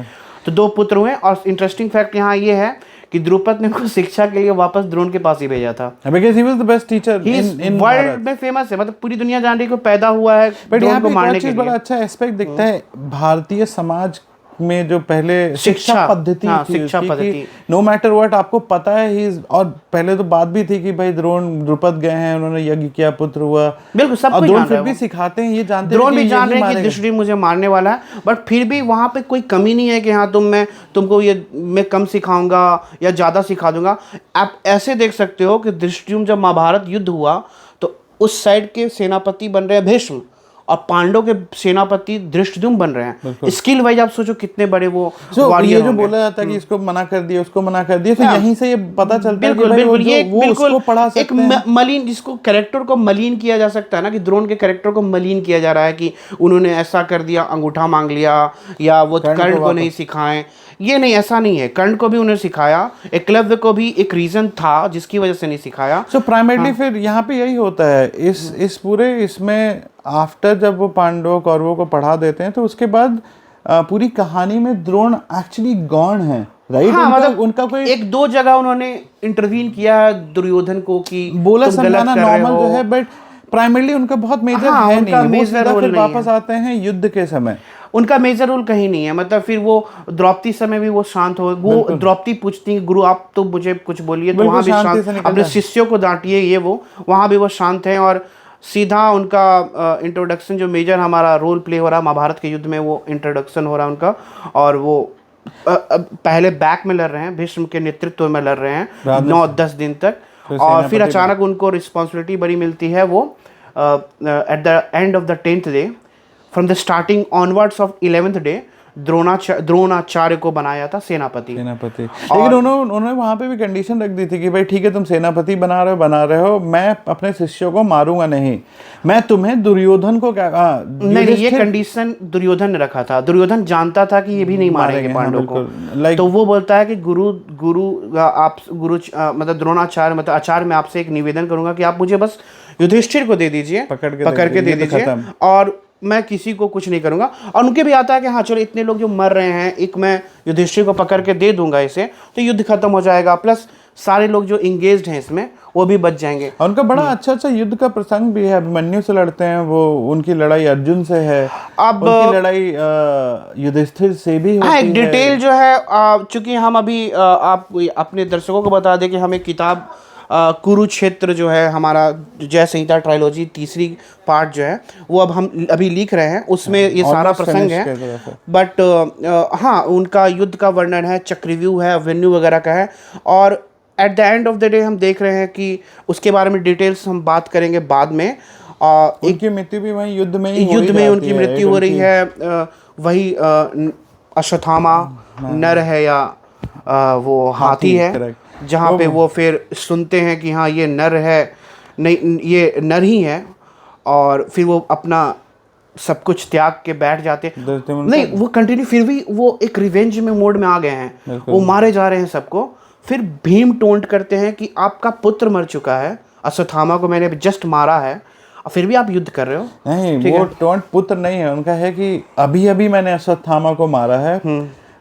तो 2 पुत्र हुए। और इंटरेस्टिंग फैक्ट यहाँ ये है कि द्रुपद ने उनको शिक्षा के लिए वापस द्रोण के पास ही भेजा था। Because he was the best teacher in world में फेमस है, मतलब पूरी दुनिया जान रही को पैदा हुआ है द्रोण को मारने के लिए। बड़ा अच्छा एस्पेक्ट दिखता है भारतीय समाज में, जो पहले शिक्षा पद्धति थी, नो मैटर व्हाट आपको पता है ही। और पहले तो बात भी थी कि भाई द्रुपद गए हैं, उन्होंने यज्ञ किया, पुत्र हुआ, बिल्कुल सब कुछ द्रोण फिर भी सिखाते हैं, ये जानते हैं, द्रोण भी जान रहे हैं कि दृष्टि मुझे मारने वाला है, बट फिर भी वहां पे कोई कमी नहीं है कि हाँ तुमको ये मैं कम सिखाऊंगा या ज्यादा सिखा दूंगा। आप ऐसे देख सकते हो कि दृष्टिद्युम्न जब महाभारत युद्ध हुआ तो उस साइड के सेनापति बन रहे हैं भीष्म और पांडव के सेनापति दृष्टिद्युम्न बन रहे हैं। स्किल वाइज आप सोचो कितने बड़े वो ये जो बोला जाता है कि इसको मना कर दिया, उसको मना कर दिया, तो यहीं से ये पता चलता है कि भाई वो उसको पढ़ा सकते हैं। मलिन, जिसको कैरेक्टर को मलिन किया जा सकता है ना, कि द्रोण के कैरेक्टर को मलिन किया जा रहा है कि उन्होंने ऐसा कर दिया, अंगूठा मांग लिया, या वो कर्ण को नहीं सिखाएं। ये नहीं, ऐसा नहीं है। कर्ण को भी उन्हें सिखाया, एकलव्य को भी एक रीजन था जिसकी वजह से नहीं सिखाया। सो प्राइमरीली फिर यहाँ पे यही होता है इस पूरे इसमें आफ्टर जब वो पांडवों कौरवों को पढ़ा देते हैं तो उसके बाद पूरी कहानी में द्रोण एक्चुअली गॉन है, राइट? हाँ, मतलब उनका कोई एक दो जगह उन्होंने इंटरवीन किया है दुर्योधन को कि बोला तुम गलत समझाना कर रहे नॉर्मल हो। जो है, बट प्राइमरली उनका बहुत मेजर हाँ, है उनका नहीं, वो major सीधा role फिर नहीं वापस आते हैं युद्ध के समय। उनका मेजर रोल कहीं नहीं है, मतलब फिर वो द्रौपदी समय भी वो शांत हो, वो द्रौपदी पूछती है गुरु आप तो मुझे कुछ बोलिए, तो वहाँ भी शांति से शांत, निकल अपने जाए। शिष्यों को डांटिए, ये वो वहाँ भी वो शांत हैं। और सीधा उनका इंट्रोडक्शन जो मेजर हमारा रोल प्ले हो रहा है महाभारत के युद्ध में, वो इंट्रोडक्शन हो रहा है उनका। और वो पहले बैक में लड़ रहे हैं, भीष्म के नेतृत्व में लड़ रहे हैं 9-10 दिन तक, और फिर अचानक उनको रिस्पॉन्सिबिलिटी बड़ी मिलती है। वो at the end of the 10th day, from the starting onwards of 11th day, Dronacharya को बनाया था सेनापति। लेकिन उन्होंने वहां पे भी कंडीशन रख दी थी कि भाई ठीक है तुम सेनापति बना रहे हो, मैं अपने शिष्यों को मारूंगा नहीं, मैं तुम्हें दुर्योधन को क्या नहीं, ये कंडीशन दुर्योधन ने रखा था। दुर्योधन जानता था कि ये भी नहीं मारेंगे पांडवों को, तो वो बोलता है कि मतलब द्रोणाचार्य, मतलब आचार्य, मैं आपसे एक निवेदन करूंगा कि आप मुझे बस युधिष्ठिर को दे दीजिए, पकड़ के दे दीजिए, और मैं किसी को कुछ नहीं करूंगा। और उनके भी आता है कि हाँ चलो इतने लोग जो मर रहे हैं, एक मैं युधिष्ठिर को पकड़ के दे दूंगा इसे, तो युद्ध खत्म हो जाएगा, प्लस सारे लोग जो इंगेज्ड हैं इसमें वो भी बच जाएंगे। और उनका बड़ा अच्छा युद्ध का प्रसंग भी है, अभिमन्यु से लड़ते हैं वो, उनकी लड़ाई अर्जुन से है, अब उनकी लड़ाई युधिष्ठिर से भी होती है। एक डिटेल जो है, चूंकि हम अभी आप अपने दर्शकों को बता दें कि हम एक किताब कुरुक्षेत्र जो है हमारा जय संहिता ट्रायलॉजी तीसरी पार्ट जो है वो अब हम अभी लिख रहे हैं, उसमें ये सारा प्रसंग है। बट हाँ, उनका युद्ध का वर्णन है, चक्रव्यूह है, वेन्यू वगैरह का है। और at the end of the day हम देख रहे हैं कि उसके बारे में डिटेल्स हम बात करेंगे बाद में। उनकी मृत्यु भी वहीं युद्ध में उनकी मृत्यु हो रही है। वही अश्वत्थामा नर है या वो हाथी है, जहाँ पे वो फिर सुनते हैं कि हाँ ये नर है, नहीं ये नर ही है, और फिर वो अपना सब कुछ त्याग के बैठ जाते हैं। नहीं, वो कंटिन्यू, फिर भी वो एक रिवेंज में मोड में आ गए हैं, वो मारे जा रहे हैं सबको। फिर भीम टोंट करते हैं कि आपका पुत्र मर चुका है, अश्वत्थामा को मैंने जस्ट मारा है, फिर भी आप युद्ध कर रहे हो। नहीं, वो टोंट पुत्र नहीं है, उनका है कि अभी अभी मैंने अश्वत्थामा को मारा है,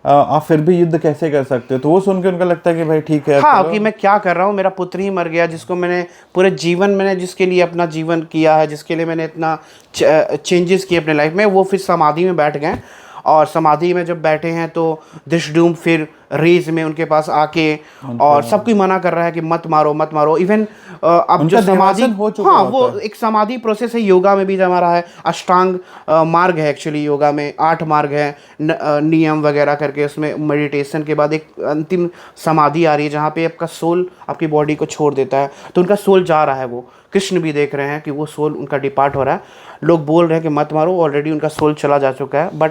आप फिर भी युद्ध कैसे कर सकते हो? तो वो सुन के उनका लगता है कि भाई ठीक है, हाँ, कि मैं क्या कर रहा हूँ, मेरा पुत्र ही मर गया, जिसको मैंने पूरे जीवन, मैंने जिसके लिए अपना जीवन किया है, जिसके लिए मैंने इतना चेंजेस किए अपने लाइफ में, वो फिर समाधि में बैठ गए। और समाधि में जब बैठे हैं तो धृष्टद्युम्न फिर रेज में उनके पास आके और सब कोई मना कर रहा है कि मत मारो। इवन अब जो समाधि हो चुका, हाँ, वो एक समाधि प्रोसेस है। योगा में भी हमारा है अष्टांग मार्ग है, एक्चुअली योगा में 8 मार्ग है, नियम वगैरह करके, उसमें मेडिटेशन के बाद एक अंतिम समाधि आ रही है जहाँ पे आपका सोल आपकी बॉडी को छोड़ देता है, तो उनका सोल जा रहा है। वो कृष्ण भी देख रहे हैं कि वो सोल उनका डिपार्ट हो रहा है। लोग बोल रहे हैं कि मत मारो, ऑलरेडी उनका सोल चला जा चुका है। बट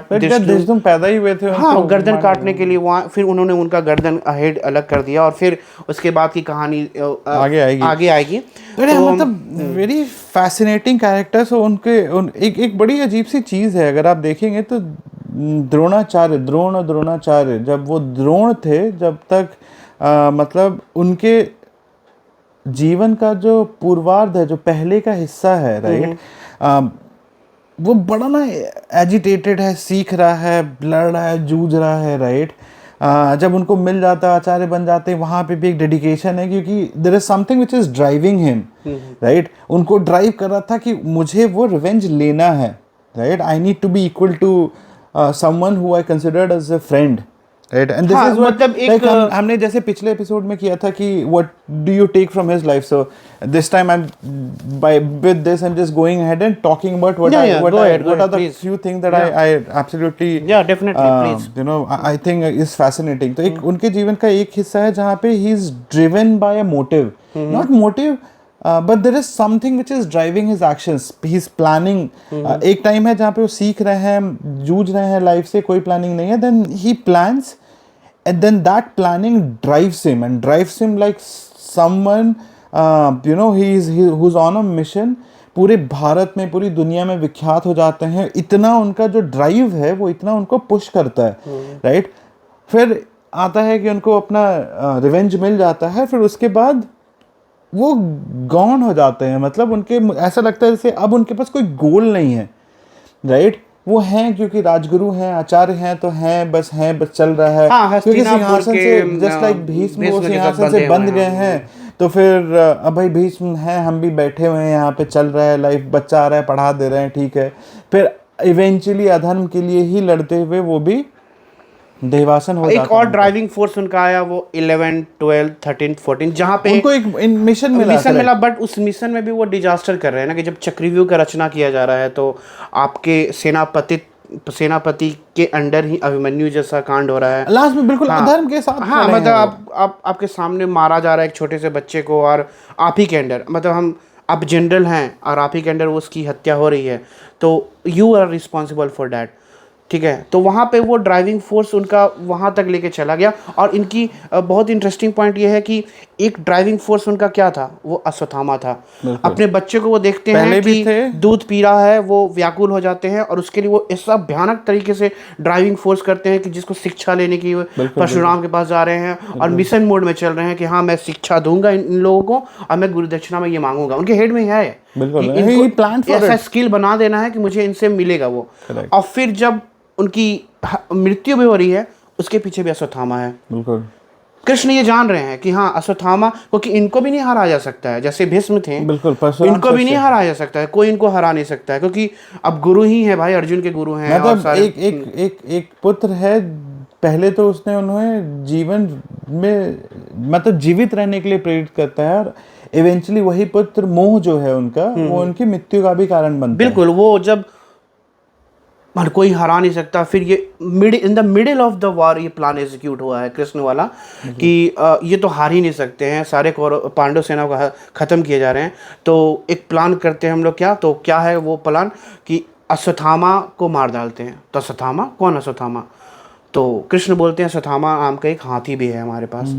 तुम पैदा ही हुए थे, हाँ, गर्दन काटने के लिए वहाँ फिर उन्होंने उनका गर्दन हेड अलग कर दिया, और फिर उसके बाद की कहानी आगे आएगी। तो मतलब वेरी फैसिनेटिंग कैरेक्टर्स। उनके एक बड़ी अजीब सी चीज़ है, अगर आप देखेंगे तो द्रोणाचार्य जब वो द्रोण थे, जब तक मतलब उनके जीवन का जो पूर्वार्ध है, जो पहले का हिस्सा है, राइट, वो बड़ा ना एजिटेटेड है, सीख रहा है, लड़ रहा है, जूझ रहा है, राइट। जब उनको मिल जाता है, आचार्य बन जाते हैं, वहाँ पे भी एक डेडिकेशन है, क्योंकि there is something which is driving him, right. उनको ड्राइव कर रहा था कि मुझे वो रिवेंज लेना है, right. I need to be equal to someone who I considered as a friend, right. And this is what, like हमने जैसे पिछले एपिसोड में किया था कि what do you take from his life, so this time I am by with this I am just going ahead and talking about what are the few things that I absolutely, definitely, please, you know, I think is fascinating. तो एक उनके जीवन का एक हिस्सा है जहाँ पे he is driven by a motive, not motive, but there is something which is driving his actions. He's planning. एक टाइम है जहाँ पे वो सीख रहे हैं, जूझ रहे हैं लाइफ से, कोई प्लानिंग नहीं है, then he plans and then that planning drives him like someone, you know, who's on a mission. पूरे भारत में, पूरी दुनिया में विख्यात हो जाते हैं। इतना उनका जो ड्राइव है वो इतना उनको पुश करता है, राइट। फिर आता है कि उनको अपना रिवेंज मिल जाता है, फिर उसके बाद वो गॉन हो जाते हैं, मतलब उनके ऐसा लगता है जैसे अब उनके पास कोई गोल नहीं है, राइट। वो हैं क्योंकि राजगुरु हैं, आचार्य हैं, तो हैं बस चल रहा है। हाँ, क्योंकि हस्तिनापुर सिंहासन के से जस्ट लाइक भीष्म वो के साथ सिंहासन से बंधे हुए बंध गए हैं, तो फिर अब भाई भीष्म हैं, हम भी बैठे हुए हैं यहाँ पे, चल रहा है लाइफ, बच्चा आ रहा है, पढ़ा दे रहे हैं, ठीक है। फिर इवेंचुअली अधर्म के लिए ही लड़ते हुए वो भी देवासन हो एक जाता और है। ड्राइविंग फोर्स उनका आया, वो 11 12 13 14, जहाँ पे उनको एक मिशन मिला, मिशन मिला, बट उस मिशन में भी वो डिजास्टर कर रहे हैं ना, कि जब चक्रव्यूह का रचना किया जा रहा है तो आपके सेनापति के अंडर ही अभिमन्यु जैसा कांड हो रहा है लास्ट में बिल्कुल हाँ, अधर्म के साथ हाँ, खड़े हैं मतलब वो। आपके सामने मारा जा रहा है एक छोटे से बच्चे को, और आप ही के अंडर, मतलब आप जनरल हैं और आप ही के अंडर उसकी हत्या हो रही है, तो you are responsible for that, ठीक है। तो वहाँ पे वो ड्राइविंग फोर्स उनका वहाँ तक लेके चला गया। और इनकी बहुत इंटरेस्टिंग पॉइंट ये है कि एक ड्राइविंग फोर्स उनका क्या था, वो अश्वत्थामा था। अपने बच्चे को वो देखते हैं कि दूध पी रहा है, वो व्याकुल हो जाते हैं, और उसके लिए वो ऐसा भयानक तरीके से ड्राइविंग फोर्स करते हैं कि जिसको शिक्षा लेने की परशुराम के पास जा रहे हैं और मिशन मोड में चल रहे हैं कि हाँ मैं शिक्षा दूंगा इन लोगों को और मैं गुरुदक्षिणा में ये मांगूंगा। उनके हेड में है इनको ऐसा स्किल बना देना है कि मुझे इनसे मिलेगा वो। और फिर जब उनकी मृत्यु भी हो रही है, उसके पीछे भी अश्वत्थामा है। बिल्कुल कृष्ण ये जान रहे हैं कि हाँ अश्वत्थामा, क्योंकि इनको भी नहीं हराया जा सकता है, जैसे भीष्म थे, बिल्कुल इनको भी नहीं हराया जा सकता है, कोई इनको हरा नहीं सकता है, क्योंकि अब गुरु ही है भाई, अर्जुन के गुरु हैं। मतलब और सारे एक पुत्र है, पहले तो उसने उन्हें जीवन में मतलब जीवित रहने के लिए प्रेरित करता है, और इवेंचुअली वही पुत्र मोह जो है उनका, वो उनकी मृत्यु का भी कारण बनता है। बिल्कुल, वो जब हर कोई हरा नहीं सकता, फिर ये in the middle of the war ये प्लान एग्जीक्यूट हुआ है कृष्ण वाला, कि ये तो हार ही नहीं सकते हैं, सारे पांडव सेना को ख़त्म किए जा रहे हैं, तो एक प्लान करते हैं हम लोग। क्या है वो प्लान, कि अश्वत्थामा को मार डालते हैं। तो अश्वत्थामा कौन, अश्वत्थामा तो कृष्ण बोलते हैं अश्वत्थामा नाम का एक हाथी भी है हमारे पास,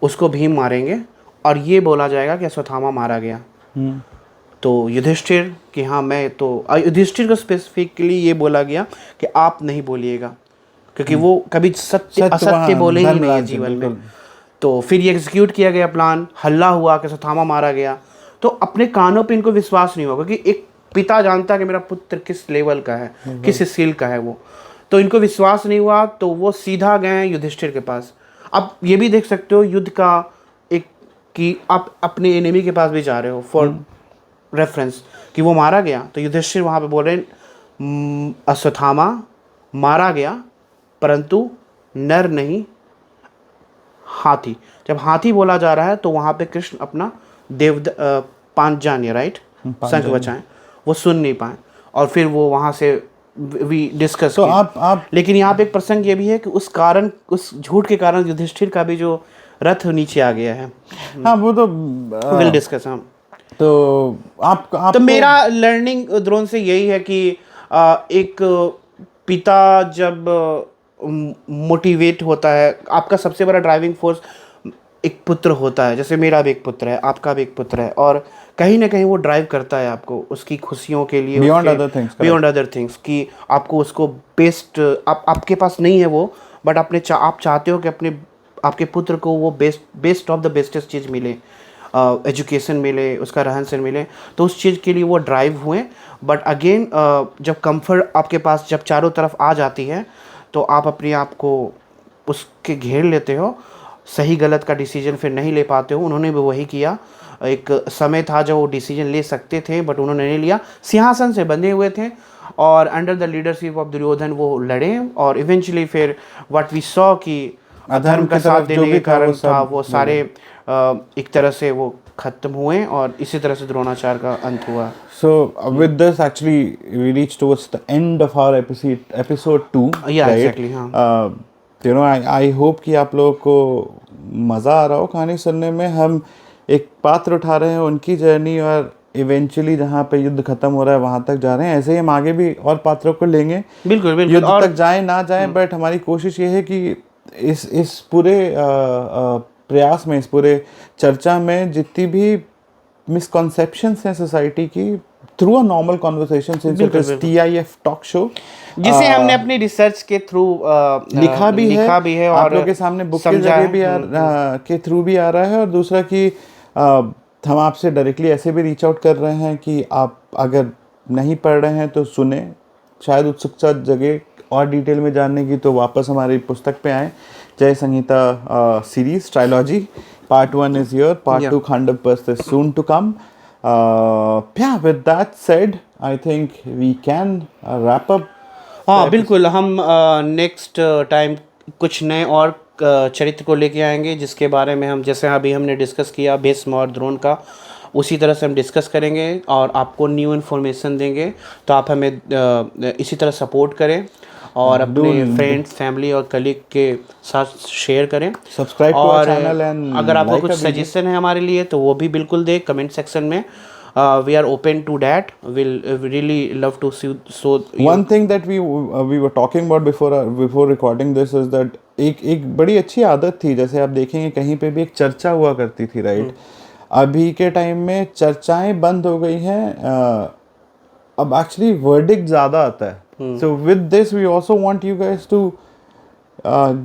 उसको भीम मारेंगे और ये बोला जाएगा कि अश्वत्थामा मारा गया। तो युधिष्ठिर कि हाँ मैं तो, युधिष्ठिर को स्पेसिफिकली ये बोला गया कि आप नहीं बोलिएगा, क्योंकि वो कभी सत्य असत्य बोले ही नहीं है जीवन में। तो फिर ये एग्जीक्यूट किया गया प्लान, हल्ला हुआ कि अश्वत्थामा मारा गया। तो अपने कानों पे इनको विश्वास नहीं हुआ, क्योंकि एक पिता जानता है कि मेरा पुत्र किस लेवल का है, किस स्किल का है वो, तो इनको विश्वास नहीं हुआ, तो वो सीधा गए युधिष्ठिर के पास। अब ये भी देख सकते हो युद्ध का एक, कि आप अपने एनिमी के पास भी जा रहे हो फॉर रेफरेंस कि वो मारा गया, तो युधिष्ठिर वहाँ पे बोल रहे हैं अश्वत्थामा मारा गया परंतु नर नहीं हाथी। जब हाथी बोला जा रहा है तो वहाँ पे कृष्ण अपना पांचजन्य राइट शंख बचाएं, वो सुन नहीं पाए, और फिर वो वहाँ से वी डिस्कस तो आप लेकिन यहाँ पे एक प्रसंग ये भी है कि उस झूठ के कारण युधिष्ठिर का भी जो रथ नीचे आ गया है। हाँ वो तो विल डिस्कस। हम तो आप तो मेरा लर्निंग द्रोण से यही है कि एक पिता जब मोटिवेट होता है, आपका सबसे बड़ा ड्राइविंग फोर्स एक पुत्र होता है, जैसे मेरा भी एक पुत्र है, आपका भी एक पुत्र है, और कहीं ना कहीं वो ड्राइव करता है आपको उसकी खुशियों के लिए, बियॉन्ड अदर थिंग्स कि आपको उसको बेस्ट, आपके पास नहीं है वो, बट आप चाहते हो कि आपके पुत्र को वो बेस्ट ऑफ द बेस्टेस्ट चीज़ मिले, एजुकेशन मिले, उसका रहन सहन मिले, तो उस चीज़ के लिए वो ड्राइव हुए। बट अगेन जब कंफर्ट आपके पास जब चारों तरफ आ जाती है तो आप अपने आप को उसके घेर लेते हो, सही गलत का डिसीजन फिर नहीं ले पाते हो। उन्होंने भी वही किया। एक समय था जब वो डिसीजन ले सकते थे बट उन्होंने नहीं लिया, सिंहासन से बंधे हुए थे और under the leadership of Duryodhana वो लड़े, और इवेंचुअली फिर व्हाट वी सॉ कि अधर्म का साथ देने के कारण था वो सारे एक तरह से वो खत्म हुए, और इसी तरह से द्रोणाचार्य का अंत हुआ। So with this actually we reach towards the end of our episode 2. Yeah, right? exactly. हाँ. You know I hope कि आप लोगों को मज़ा आ रहा हो कहानी सुनने में। हम एक पात्र उठा रहे हैं, उनकी जर्नी, और इवेंचुअली जहाँ पे युद्ध खत्म हो रहा है वहाँ तक जा रहे हैं। ऐसे ही हम आगे भी और पात्रों को लेंगे, बिल्कुल बिल्कुल, युद्ध तक जाए ना जाए, बट हमारी कोशिश ये है कि इस पूरे प्रयास में, इस पूरे चर्चा में जितनी भी मिसकॉन्सेप्शंस हैं सोसाइटी की, through a normal conversation since TIF talk show, जिसे हमने अपनी रिसर्च के थ्रू लिखा भी है और आप लोगों के सामने बुक के जरिए भी के थ्रू भी आ रहा है, और दूसरा कि हम आपसे डायरेक्टली ऐसे भी रीच आउट कर रहे हैं कि आप अगर नहीं पढ़ रहे हैं तो सुने, शायद उत्सुकता जगह और डिटेल में जानने की, तो वापस हमारी पुस्तक पे आए, Jaya Samhita series trilogy, part 1 is here, part 2 Khandapast is soon to come. Yeah, with that said, I think we can wrap up. हाँ बिल्कुल, हम नेक्स्ट टाइम कुछ नए और चरित्र को लेके आएंगे, जिसके बारे में हम, जैसे अभी हमने डिस्कस किया भीष्म और द्रोण का, उसी तरह से हम डिस्कस करेंगे और आपको न्यू इन्फॉर्मेशन देंगे। तो आप हमें इसी तरह सपोर्ट करें और अपने फ्रेंड्स, फैमिली और कलीग के साथ शेयर करें। Subscribe to our channel and अगर आपको कुछ सजेशन है हमारे लिए तो वो भी बिल्कुल दें कमेंट सेक्शन में। We are open to that. We'll really love to see. So one thing that we were talking about before recording this is that एक बड़ी अच्छी आदत थी, जैसे आप देखेंगे कहीं पे भी एक चर्चा हुआ करती थी, राइट? अभी के टाइम में चर्चाएं बंद हो गई हैं, अब एक्चुअली वर्डिक्ट ज़्यादा आता है। So with this we also want you guys to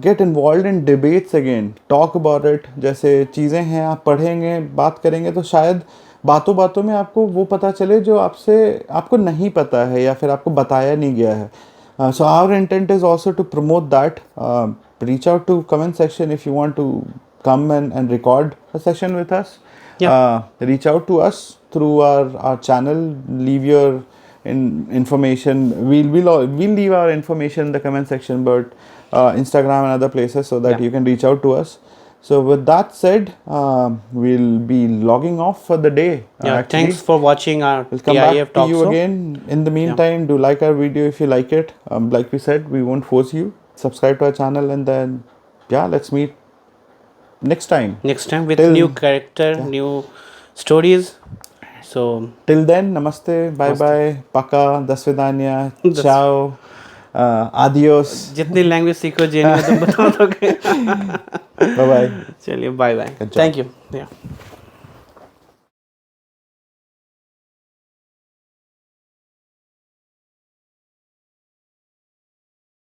get involved in debates again, talk about it। जैसे चीज़ें हैं, आप पढ़ेंगे, बात करेंगे तो शायद बातों बातों में आपको वो पता चले जो आपको नहीं पता है या फिर आपको बताया नहीं गया है। So our intent is also to promote that. Reach out to comment section if you want to come and record a session with us. Reach out to us through our channel, leave your information. We'll leave our information in the comment section, but Instagram and other places, so that you can reach out to us. So with that said, we'll be logging off for the day. Thanks for watching our We'll come back to you again. In the meantime, do like our video if you like it. Like we said, we won't force you. Subscribe to our channel, and then let's meet next time with new character, new stories. So till then, namaste, bye bye, paka, dasvidanya, ciao, adios. जितनी language सीखो जेन में तुम बताओ तो bye bye. चलिए bye bye, thank you.